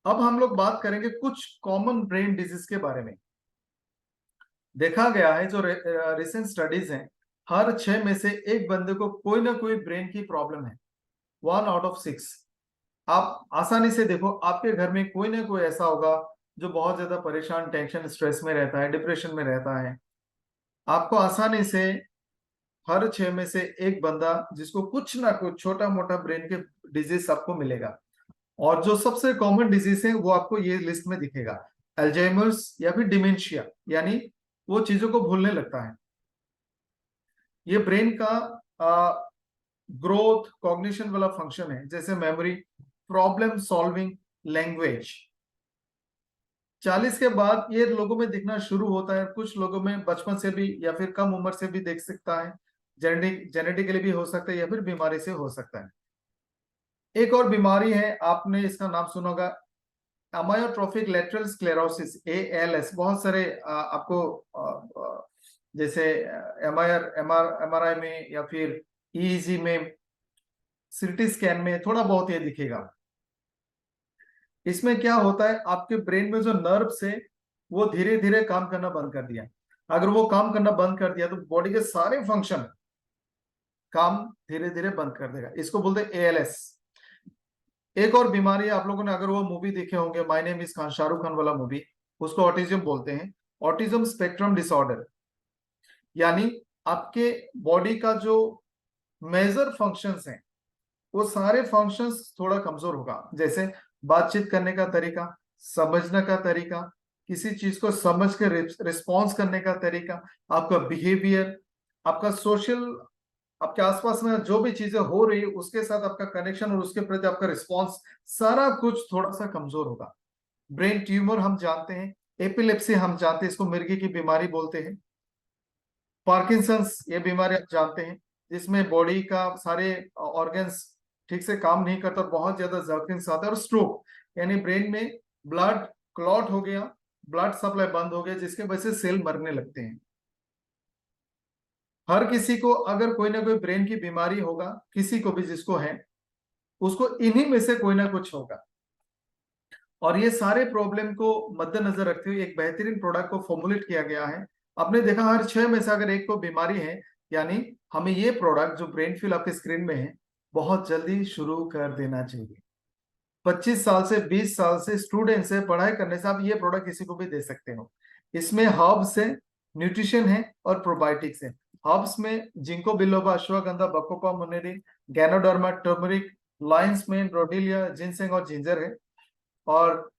अब हम लोग बात करेंगे कुछ कॉमन ब्रेन डिजीज के बारे में। देखा गया है, जो रिसेंट स्टडीज हैं, हर 6 में से एक बंदे को कोई ना कोई ब्रेन की प्रॉब्लम है। 1 आउट ऑफ 6। आप आसानी से देखो, आपके घर में कोई ना कोई ऐसा होगा जो बहुत ज्यादा परेशान, टेंशन, स्ट्रेस में रहता है, डिप्रेशन में रहता है। आपको आसानी से हर 6 में से एक बंदा जिसको कुछ ना कुछ छोटा मोटा ब्रेन के डिजीज आपको मिलेगा। और जो सबसे कॉमन डिजीज है वो आपको ये लिस्ट में दिखेगा, अल्जाइमर्स या फिर डिमेंशिया, यानी वो चीजों को भूलने लगता है। ये ब्रेन का ग्रोथ, कॉग्निशन वाला फंक्शन है, जैसे मेमोरी, प्रॉब्लम सॉल्विंग, लैंग्वेज। 40 के बाद ये लोगों में दिखना शुरू होता है। कुछ लोगों में बचपन से भी या फिर कम उम्र से भी देख सकता है, जेनेटिकली भी हो सकता है या फिर बीमारी से हो सकता है। एक और बीमारी है, आपने इसका नाम सुना होगा, अमायोट्रोफिक लेटरल स्क्लेरोसिस, ALS। बहुत सारे आपको जैसे MRI में या फिर EEG में, CT स्कैन में थोड़ा बहुत ये दिखेगा। इसमें क्या होता है, आपके ब्रेन में जो नर्व्स है वो धीरे धीरे काम करना बंद कर दिया। अगर वो काम करना बंद कर दिया तो बॉडी के सारे फंक्शन काम धीरे धीरे बंद कर देगा। इसको बोलते हैं ALS। एक और बीमारी है, आप लोगों ने अगर वो मूवी देखे होंगे, my name is Khan, Shahrukh Khan वाला मूवी, उसको ऑटिज्म बोलते हैं। ऑटिज्म स्पेक्ट्रम डिसऑर्डर, यानी आपके बॉडी का जो मेजर फंक्शंस हैं वो सारे फंक्शंस थोड़ा कमजोर होगा। जैसे बातचीत करने का तरीका, समझने का तरीका, किसी चीज को समझ के रिस्पॉन्स करने का तरीका, आपका बिहेवियर, आपका सोशल, आपके आसपास में जो भी चीजें हो रही है उसके साथ आपका कनेक्शन और उसके प्रति आपका रिस्पॉन्स, सारा कुछ थोड़ा सा कमजोर होगा। ब्रेन ट्यूमर हम जानते हैं, एपिलेप्सी हम जानते हैं, इसको मिर्गी की बीमारी बोलते हैं। पार्किंसंस ये बीमारी आप जानते हैं, जिसमें बॉडी का सारे ऑर्गन्स ठीक से काम नहीं करता, बहुत ज्यादा जर्किंग्स आता है। और स्ट्रोक, यानी ब्रेन में ब्लड क्लॉट हो गया, ब्लड सप्लाई बंद हो गया, जिसके वजह से सेल मरने लगते हैं। हर किसी को अगर कोई ना कोई ब्रेन की बीमारी होगा, किसी को भी जिसको है, उसको इन्हीं में से कोई ना कुछ होगा। और ये सारे प्रॉब्लम को मद्देनजर रखते हुए एक बेहतरीन प्रोडक्ट को फॉर्मुलेट किया गया है। आपने देखा हर 6 में से अगर एक को बीमारी है, यानी हमें ये प्रोडक्ट जो ब्रेन फील आपके स्क्रीन में है बहुत जल्दी शुरू कर देना चाहिए। 25 साल से 20 साल से स्टूडेंट से पढ़ाई करने से आप ये प्रोडक्ट किसी को भी दे सकते हो। इसमें हर्ब्स है, न्यूट्रिशन है और प्रोबायोटिक्स है। हर्ब्स में ginkgo biloba, ashwagandha, bacopa monnieri, ganoderma, turmeric, lion's mane, rhodiola, ginseng और जिंजर है। और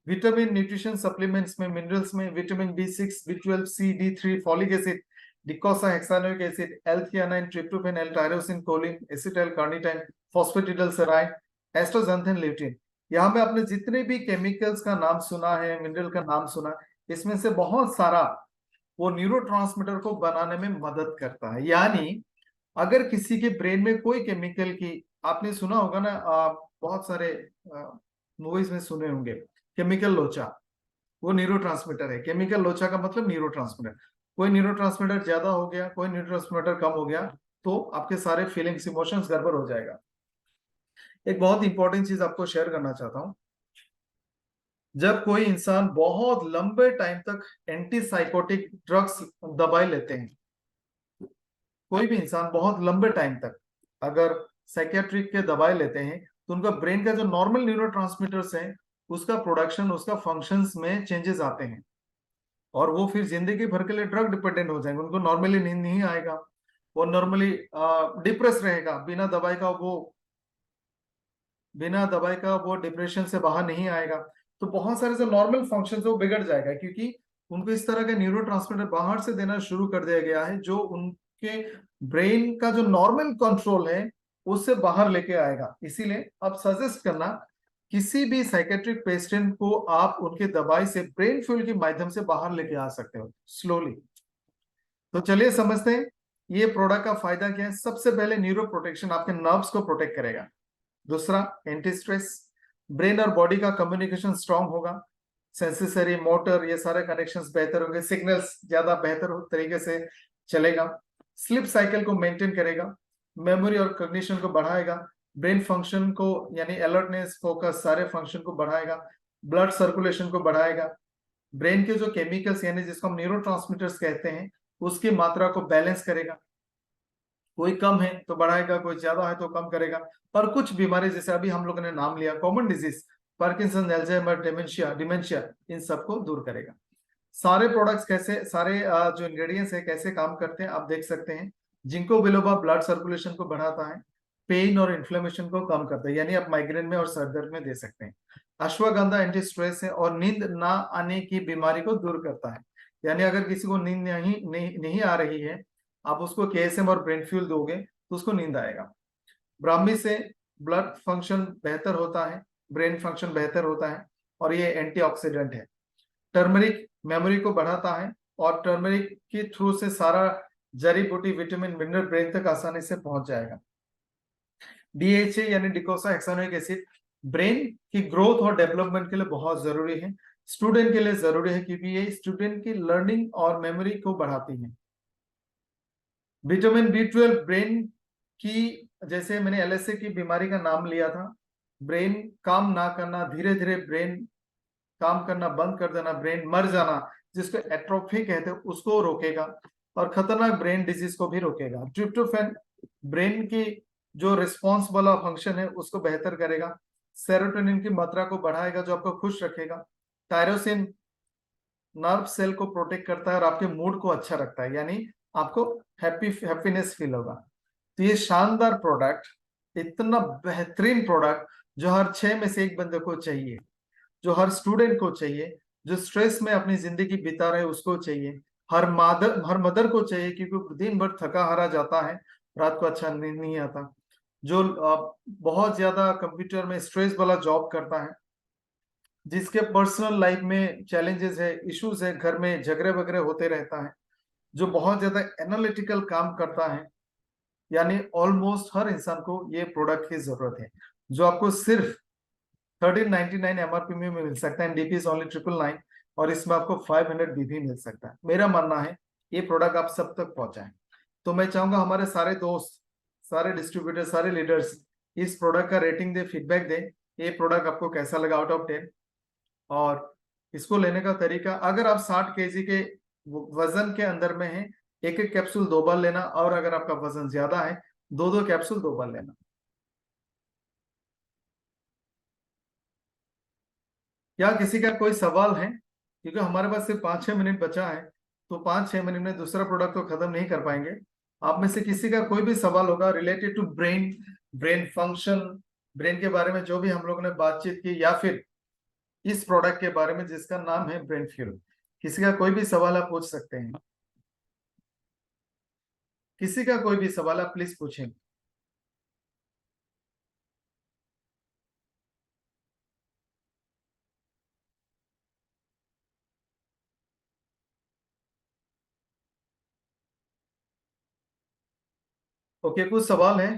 विटामिन न्यूट्रिशन सप्लीमेंट्स में, मिनरल्स में vitamin B6, B12, C, D3, folic acid, docosahexaenoic acid, L-थ्रियोनाइन, ट्रिप्टोफैन, L-टायरोसिन, choline, acetyl carnitine, phosphatidylserine, astaxanthin, lutein. यहाँ पे आपने जितने भी केमिकल्स का नाम सुना है, मिनरल का नाम सुना, इसमें से बहुत सारा वो न्यूरोट्रांसमीटर को बनाने में मदद करता है। यानी अगर किसी के ब्रेन में कोई केमिकल की, आपने सुना होगा ना, बहुत सारे मूवीज में सुने होंगे, केमिकल लोचा, वो न्यूरोट्रांसमीटर है। केमिकल लोचा का मतलब न्यूरोट्रांसमीटर। कोई न्यूरोट्रांसमीटर ज्यादा हो गया, कोई न्यूरोट्रांसमीटर कम हो गया, तो आपके सारे फीलिंग्स, इमोशंस गड़बड़ हो जाएगा। एक बहुत इंपॉर्टेंट चीज आपको शेयर करना चाहता हूं, जब कोई इंसान बहुत लंबे टाइम तक एंटीसाइकोटिक ड्रग्स, दवाई लेते हैं, कोई भी इंसान बहुत लंबे टाइम तक अगर साइकियाट्रिक के दवाई लेते हैं, तो उनका ब्रेन का जो नॉर्मल न्यूरोट्रांसमीटर्स है उसका प्रोडक्शन, उसका फंक्शंस में चेंजेस आते हैं। और वो फिर जिंदगी भर के लिए ड्रग डिपेंडेंट हो जाएंगे। उनको नॉर्मली नींद नहीं आएगा, वो नॉर्मली डिप्रेस रहेगा, बिना दवाई का वो डिप्रेशन से बाहर नहीं आएगा। तो बहुत सारे जो नॉर्मल फंक्शन वो बिगड़ जाएगा, क्योंकि उनको इस तरह के न्यूरोट्रांसमीटर बाहर से देना शुरू कर दिया गया है जो उनके ब्रेन का जो नॉर्मल कंट्रोल है उससे बाहर लेके आएगा। इसीलिए आप सजेस्ट करना, किसी भी साइकेट्रिक पेशेंट को आप उनके दवाई से ब्रेन फ्यूल के माध्यम से बाहर लेके आ सकते हो स्लोली। तो चलिए समझते हैं ये प्रोडक्ट का फायदा क्या है। सबसे पहले न्यूरो प्रोटेक्शन, आपके नर्व्स को प्रोटेक्ट करेगा। दूसरा, एंटी स्ट्रेस, ब्रेन और बॉडी का कम्युनिकेशन स्ट्रांग होगा, सेंसरी, मोटर, ये सारे कनेक्शंस बेहतर होंगे, सिग्नल्स ज्यादा बेहतर तरीके से चलेगा। स्लीप साइकिल को मेंटेन करेगा, मेमोरी और कॉग्निशन को बढ़ाएगा, ब्रेन फंक्शन को यानी अलर्टनेस, फोकस, सारे फंक्शन को बढ़ाएगा, ब्लड सर्कुलेशन को बढ़ाएगा, ब्रेन के जो केमिकल्स यानी जिसको हम न्यूरोट्रांसमीटर्स कहते हैं उसकी मात्रा को बैलेंस करेगा, कोई कम है तो बढ़ाएगा, कोई ज्यादा है तो कम करेगा। पर कुछ बीमारी जैसे अभी हम लोगों ने नाम लिया common disease, Parkinson, Alzheimer, dementia dementia, इन सबको दूर करेगा। सारे प्रोडक्ट्स कैसे, सारे जो इंग्रेडिएंट्स है कैसे काम करते हैं आप देख सकते हैं। जिंको बिलोबा ब्लड सर्कुलेशन को बढ़ाता है, पेन और इन्फ्लेमेशन को कम करता है, यानी आप माइग्रेन में और सर दर्द में दे सकते हैं। अश्वगंधा एंटी स्ट्रेस है और नींद ना आने की बीमारी को दूर करता है, यानी अगर किसी को नींद नहीं आ रही है, आप उसको केएसएम और ब्रेन फ्यूल दोगे तो उसको नींद आएगा। ब्राह्मी से ब्लड फंक्शन बेहतर होता है, ब्रेन फंक्शन बेहतर होता है, और ये एंटीऑक्सीडेंट है। टर्मरिक मेमोरी को बढ़ाता है, और टर्मरिक के थ्रू से सारा जड़ी बूटी विटामिन मिनरल ब्रेन तक आसानी से पहुंच जाएगा। डीएचए यानी डिकोसा हेक्सानोइक एसिड ब्रेन की ग्रोथ और डेवलपमेंट के लिए बहुत जरूरी है, स्टूडेंट के लिए जरूरी है, क्योंकि ये स्टूडेंट की लर्निंग और मेमोरी को बढ़ाती है। विटामिन बी 12 ब्रेन की, जैसे मैंने एलएसए की बीमारी का नाम लिया था, ब्रेन काम ना करना, धीरे धीरे ब्रेन काम करना बंद कर देना, ब्रेन मर जाना, जिसको एट्रोफी कहते हैं, उसको रोकेगा, और खतरनाक ब्रेन डिजीज को भी रोकेगा। ट्रिप्टोफैन ब्रेन की जो रिस्पॉन्स वाला फंक्शन है उसको बेहतर करेगा। सेरोटोनिन की मात्रा को बढ़ाएगा जो आपको खुश रखेगा। टायरोसिन नर्व सेल को प्रोटेक्ट करता है और आपके मूड को अच्छा रखता है, यानी आपको हैप्पीनेस फील होगा। तो ये शानदार प्रोडक्ट, इतना बेहतरीन प्रोडक्ट, जो हर 6 में से एक बंदे को चाहिए, जो हर स्टूडेंट को चाहिए, जो स्ट्रेस में अपनी जिंदगी बिता रहे उसको चाहिए, हर मदर को चाहिए, क्योंकि दिन भर थका हारा जाता है, रात को अच्छा नींद नहीं आता, जो बहुत ज्यादा कंप्यूटर में स्ट्रेस वाला जॉब करता है, जिसके पर्सनल लाइफ में चैलेंजेस है, इश्यूज है, घर में झगड़े वगैरह होते रहता है, जो बहुत ज्यादा एनालिटिकल काम करता है, यानी ऑलमोस्ट हर इंसान को ये प्रोडक्ट की जरूरत है, जो आपको सिर्फ 1399 एमआरपी में मिल सकता है। डीपी इज ओनली 999, और इसमें आपको 500 बीबी मिल सकता है। मेरा मानना है ये प्रोडक्ट आप सब तक पहुंचाएं। तो मैं चाहूंगा हमारे सारे दोस्त, सारे डिस्ट्रीब्यूटर, सारे लीडर्स इस प्रोडक्ट का रेटिंग दे, फीडबैक दे, ये प्रोडक्ट आपको कैसा लगा आउट ऑफ 10। और इसको लेने का तरीका, अगर आप 60 kg के वजन के अंदर में है, एक एक कैप्सूल 2 बार लेना, और अगर आपका वजन ज्यादा है, 2 कैप्सूल 2 बार लेना। क्या किसी का कोई सवाल है? क्योंकि हमारे पास सिर्फ 5-6 मिनट बचा है, तो 5-6 मिनट में दूसरा प्रोडक्ट तो खत्म नहीं कर पाएंगे। आप में से किसी का कोई भी सवाल होगा related to brain, brain function, brain के बारे में जो भी हम लोगों ने बातचीत की, या फिर इस प्रोडक्ट के बारे में जिसका नाम है ब्रेन फ्यूल, किसी का कोई भी सवाल आप पूछ सकते हैं। किसी का कोई भी सवाल आप प्लीज पूछें। ओके, कुछ सवाल है?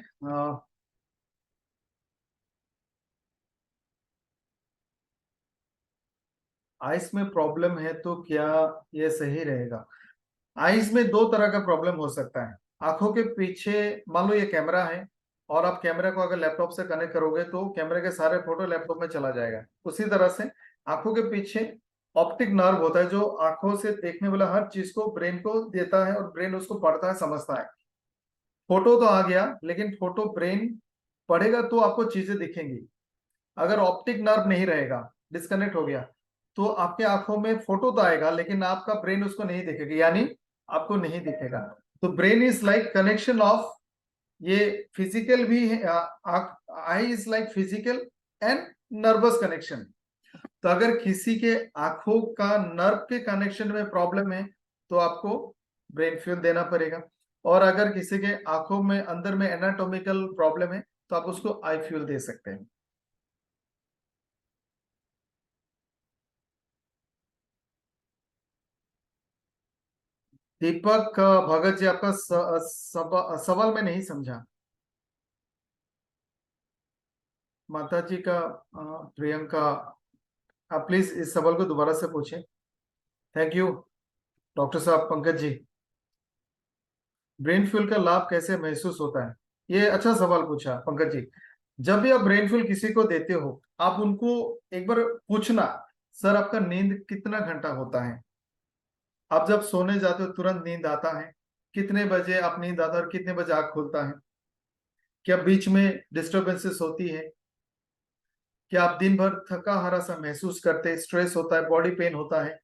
आइस में प्रॉब्लम है तो क्या ये सही रहेगा? आइज में दो तरह का प्रॉब्लम हो सकता है। आंखों के पीछे, मान लो ये कैमरा है, और आप कैमरा को अगर लैपटॉप से कनेक्ट करोगे तो कैमरे के सारे फोटो लैपटॉप में चला जाएगा। उसी तरह से आंखों के पीछे ऑप्टिक नर्व होता है, जो आंखों से देखने वाला हर चीज को ब्रेन को देता है, और ब्रेन उसको पढ़ता है, समझता है। फोटो तो आ गया, लेकिन फोटो ब्रेन पढ़ेगा तो आपको चीजें दिखेंगी। अगर ऑप्टिक नर्व नहीं रहेगा, डिस्कनेक्ट हो गया, तो आपके आंखों में फोटो तो आएगा, लेकिन आपका ब्रेन उसको नहीं देखेगा, यानी आपको नहीं दिखेगा। तो brain is like connection of, ये फिजिकल भी है, I is like physical and nervous connection. तो अगर किसी के आंखों का नर्व के कनेक्शन में प्रॉब्लम है, तो आपको ब्रेन फ्यूल देना पड़ेगा। और अगर किसी के आंखों में अंदर में एनाटॉमिकल प्रॉब्लम है, तो आप उसको आई फ्यूल दे सकते हैं। दीपक भगत जी, आपका सवाल मैं नहीं समझा। माता जी का प्रियंका, आप प्लीज इस सवाल को दोबारा से पूछें। थैंक यू डॉक्टर साहब। पंकज जी, ब्रेन फ्यूल का लाभ कैसे महसूस होता है? ये अच्छा सवाल पूछा पंकज जी। जब भी आप ब्रेन फ्यूल किसी को देते हो, आप उनको एक बार पूछना, सर आपका नींद कितना घंटा होता है? आप जब सोने जाते हो तुरंत नींद आता है? कितने बजे आप नींद आता है और कितने बजे आँख खुलता है? क्या बीच में डिस्टर्बेंसेस होती है? क्या आप दिन भर थका हारा सा महसूस करते हैं, स्ट्रेस होता है, बॉडी पेन होता है?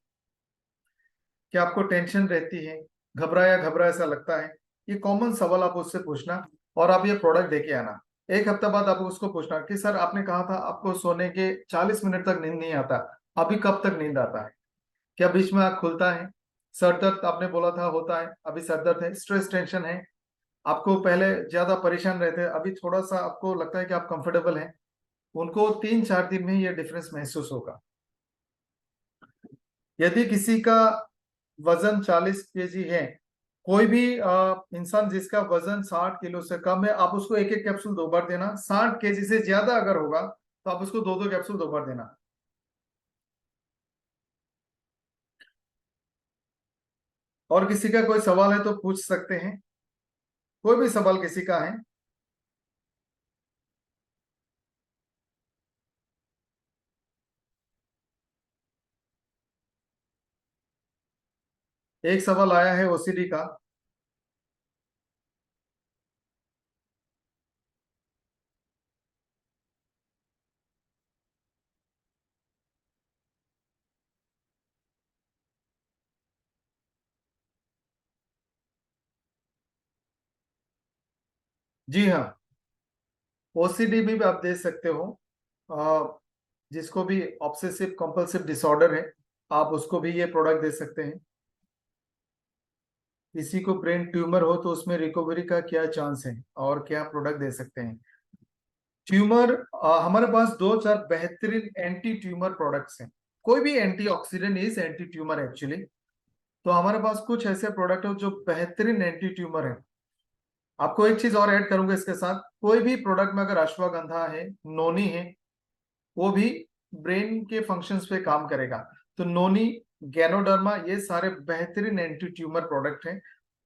क्या आपको टेंशन रहती है, घबराया घबराया सा लगता है? ये कॉमन सवाल आप उससे पूछना और आप ये प्रोडक्ट देके आना। एक हफ्ता बाद आप उसको पूछना कि सर आपने कहा था आपको सोने के 40 मिनट तक नींद नहीं आता, अभी कब तक नींद आता है? क्या बीच में आँख खुलता है? सर दर्द आपने बोला था होता है, अभी सर दर्द है, स्ट्रेस टेंशन है, आपको पहले ज्यादा परेशान रहते हैं, अभी थोड़ा सा आपको लगता है कि आप कंफर्टेबल हैं। उनको 3-4 दिन में ये डिफरेंस महसूस होगा। यदि किसी का वजन 40 kg है, कोई भी इंसान जिसका वजन 60 किलो से कम है, आप उसको एक एक कैप्सूल 2 बार देना। 60 kg से ज्यादा अगर होगा तो आप उसको 2-2 कैप्सूल 2 बार देना। और किसी का कोई सवाल है तो पूछ सकते हैं, कोई भी सवाल किसी का है? एक सवाल आया है ओसीडी का। जी हाँ, ओसीडी में भी आप दे सकते हो। अ, जिसको भी ऑब्सेसिव कंपल्सिव डिसऑर्डर है, आप उसको भी ये प्रोडक्ट दे सकते हैं। किसी को ब्रेन ट्यूमर हो तो उसमें रिकवरी का क्या चांस है और क्या प्रोडक्ट दे सकते हैं? ट्यूमर, हमारे पास 2-4 बेहतरीन एंटी ट्यूमर प्रोडक्ट्स हैं। कोई भी antioxidant is anti tumour actually. तो हमारे पास कुछ ऐसे प्रोडक्ट है जो बेहतरीन एंटी ट्यूमर है। आपको एक चीज और ऐड करूंगा इसके साथ, कोई भी प्रोडक्ट में अगर अश्वगंधा है, नोनी है, वो भी ब्रेन के फंक्शंस पे काम करेगा। तो नोनी, गैनोडर्मा, ये सारे बेहतरीन एंटी ट्यूमर प्रोडक्ट हैं।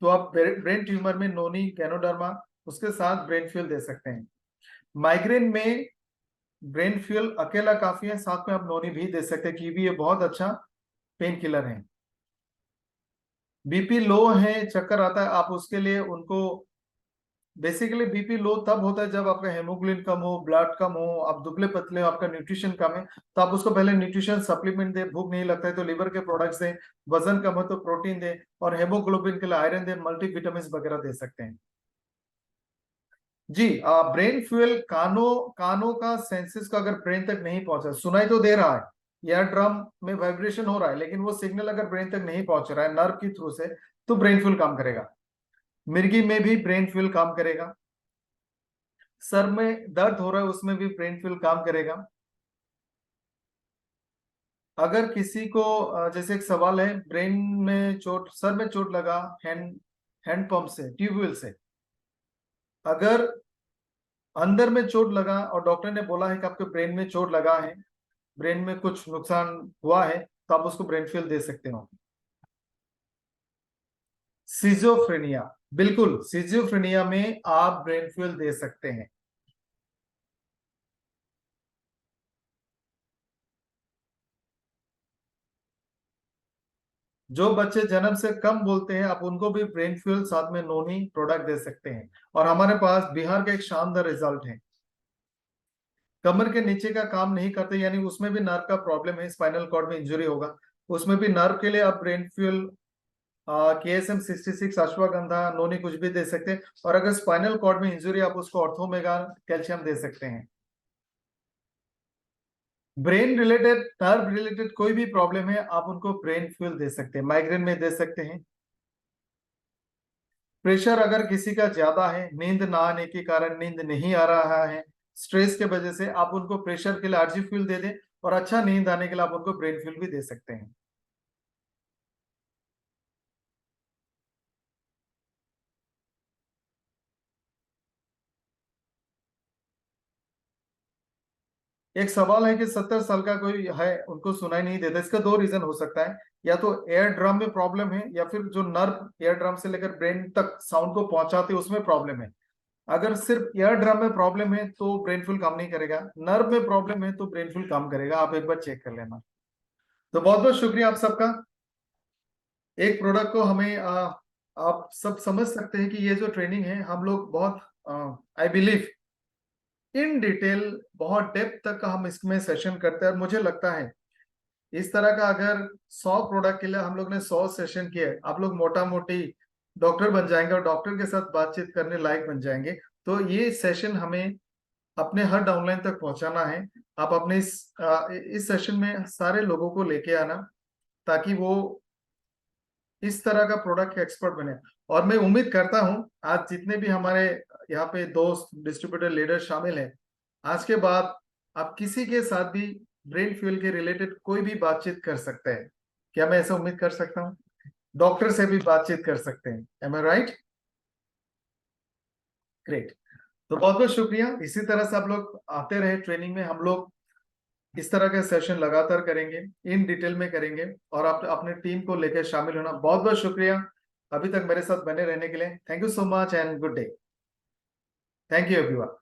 तो आप ब्रेन ट्यूमर में नोनी, गैनोडर्मा, उसके साथ ब्रेन फ्यूल दे सकते हैं। माइग्रेन में ब्रेन फ्यूल अकेला काफी है, साथ में आप नोनी भी दे सकते हैं, कीवी ये बहुत अच्छा पेन किलर है। बीपी लो है, चक्कर आता है, आप उसके लिए उनको, बेसिकली बीपी लो तब होता है जब आपका हेमोग्लोबिन कम हो, ब्लड कम हो, आप दुबले पतले हो, आपका न्यूट्रिशन कम है। तो आप उसको पहले न्यूट्रिशन सप्लीमेंट दे, भूख नहीं लगता है तो लिवर के प्रोडक्ट्स दें, वजन कम हो तो प्रोटीन दे, और हेमोग्लोबिन के लिए आयरन दे, मल्टीविटामिन वगैरह दे सकते हैं। जी, ब्रेन फ्यूल कानों कानों का सेंसेस का अगर ब्रेन तक नहीं पहुंचा, सुनाई तो दे रहा है, ईयर ड्रम में वाइब्रेशन हो रहा है, लेकिन वो सिग्नल अगर ब्रेन तक नहीं पहुंच रहा है नर्व के थ्रू से, तो ब्रेन फ्यूल काम करेगा। मिर्गी में भी ब्रेन फ्यूल काम करेगा। सर में दर्द हो रहा है, उसमें भी ब्रेन फ्यूल काम करेगा। अगर किसी को जैसे एक सवाल है, ब्रेन में चोट, सर में चोट लगा, हैंड हैंड पंप से, ट्यूबवेल से, अगर अंदर में चोट लगा और डॉक्टर ने बोला है कि आपके ब्रेन में चोट लगा है, ब्रेन में कुछ नुकसान हुआ है, तो आप उसको ब्रेन फ्यूल दे सकते हो। सिजोफ्रेनिया, बिल्कुल सिजोफ्रेनिया में आप ब्रेन फ्यूल दे सकते हैं। जो बच्चे जन्म से कम बोलते हैं, आप उनको भी ब्रेन फ्यूल साथ में नोनी प्रोडक्ट दे सकते हैं। और हमारे पास बिहार का एक शानदार रिजल्ट है। कमर के नीचे का काम नहीं करते, यानी उसमें भी नर्व का प्रॉब्लम है, स्पाइनल कॉर्ड में इंजरी होगा, उसमें भी नर्व के लिए आप ब्रेन फ्यूल, KSM-66, अश्वगंधा, नोनी कुछ भी दे सकते हैं। और अगर स्पाइनल कॉर्ड में इंजरी, आप उसको ऑर्थोमेगा कैल्शियम दे सकते हैं। ब्रेन रिलेटेड, नर्व रिलेटेड कोई भी प्रॉब्लम है, आप उनको ब्रेन फ्यूल दे सकते हैं, माइग्रेन में दे सकते हैं। प्रेशर अगर किसी का ज्यादा है, नींद ना आने के कारण नींद नहीं आ रहा है, स्ट्रेस के वजह से, आप उनको प्रेशर के लिए आरजी फ्यूल दे दें, और अच्छा नींद आने के लिए आप उनको ब्रेन फ्यूल भी दे सकते हैं। एक सवाल है कि 70 साल का कोई है, उनको सुनाई नहीं देता, इसका दो रीजन हो सकता है। या तो एयर ड्रम में प्रॉब्लम है, या फिर जो नर्व एयर ड्रम से लेकर ब्रेन तक साउंड को पहुंचाते हैं उसमें प्रॉब्लम है। अगर सिर्फ ईयर ड्रम में प्रॉब्लम है तो ब्रेनफुल काम नहीं करेगा, नर्व में प्रॉब्लम है तो ब्रेनफुल काम करेगा, आप एक बार चेक कर लेना। तो बहुत बहुत शुक्रिया आप सबका। एक प्रोडक्ट को हमें आप सब समझ सकते हैं कि ये जो ट्रेनिंग है हम लोग बहुत आई बिलीव इन डिटेल बहुत डेप्थ तक का हम इसमें सेशन करते हैं और मुझे लगता है इस तरह का अगर 100 प्रोडक्ट के लिए हम लोग ने 100 सेशन किए, आप लोग मोटा मोटी डॉक्टर बन जाएंगे और डॉक्टर के साथ बातचीत करने लायक बन जाएंगे। तो ये सेशन हमें अपने हर डाउनलाइन तक पहुंचाना है। आप अपने इस सेशन में सारे लोगों को लेके आना ताकि वो इस तरह का प्रोडक्ट एक्सपर्ट बने। और मैं उम्मीद करता हूं आज जितने भी हमारे यहाँ पे दोस्त डिस्ट्रीब्यूटर लीडर शामिल हैं, आज के बाद आप किसी के साथ भी ब्रेन फ्यूल के रिलेटेड कोई भी बातचीत कर सकते हैं। क्या मैं ऐसा उम्मीद कर सकता हूँ? डॉक्टर से भी बातचीत कर सकते हैं। एम आई राइट? ग्रेट। तो बहुत बहुत शुक्रिया। इसी तरह से आप लोग आते रहे ट्रेनिंग में। हम लोग इस तरह के सेशन लगातार करेंगे, इन डिटेल में करेंगे और आप अपने टीम को लेकर शामिल होना। बहुत बहुत शुक्रिया अभी तक मेरे साथ बने रहने के लिए। Thank you so much and good day. Thank you everyone.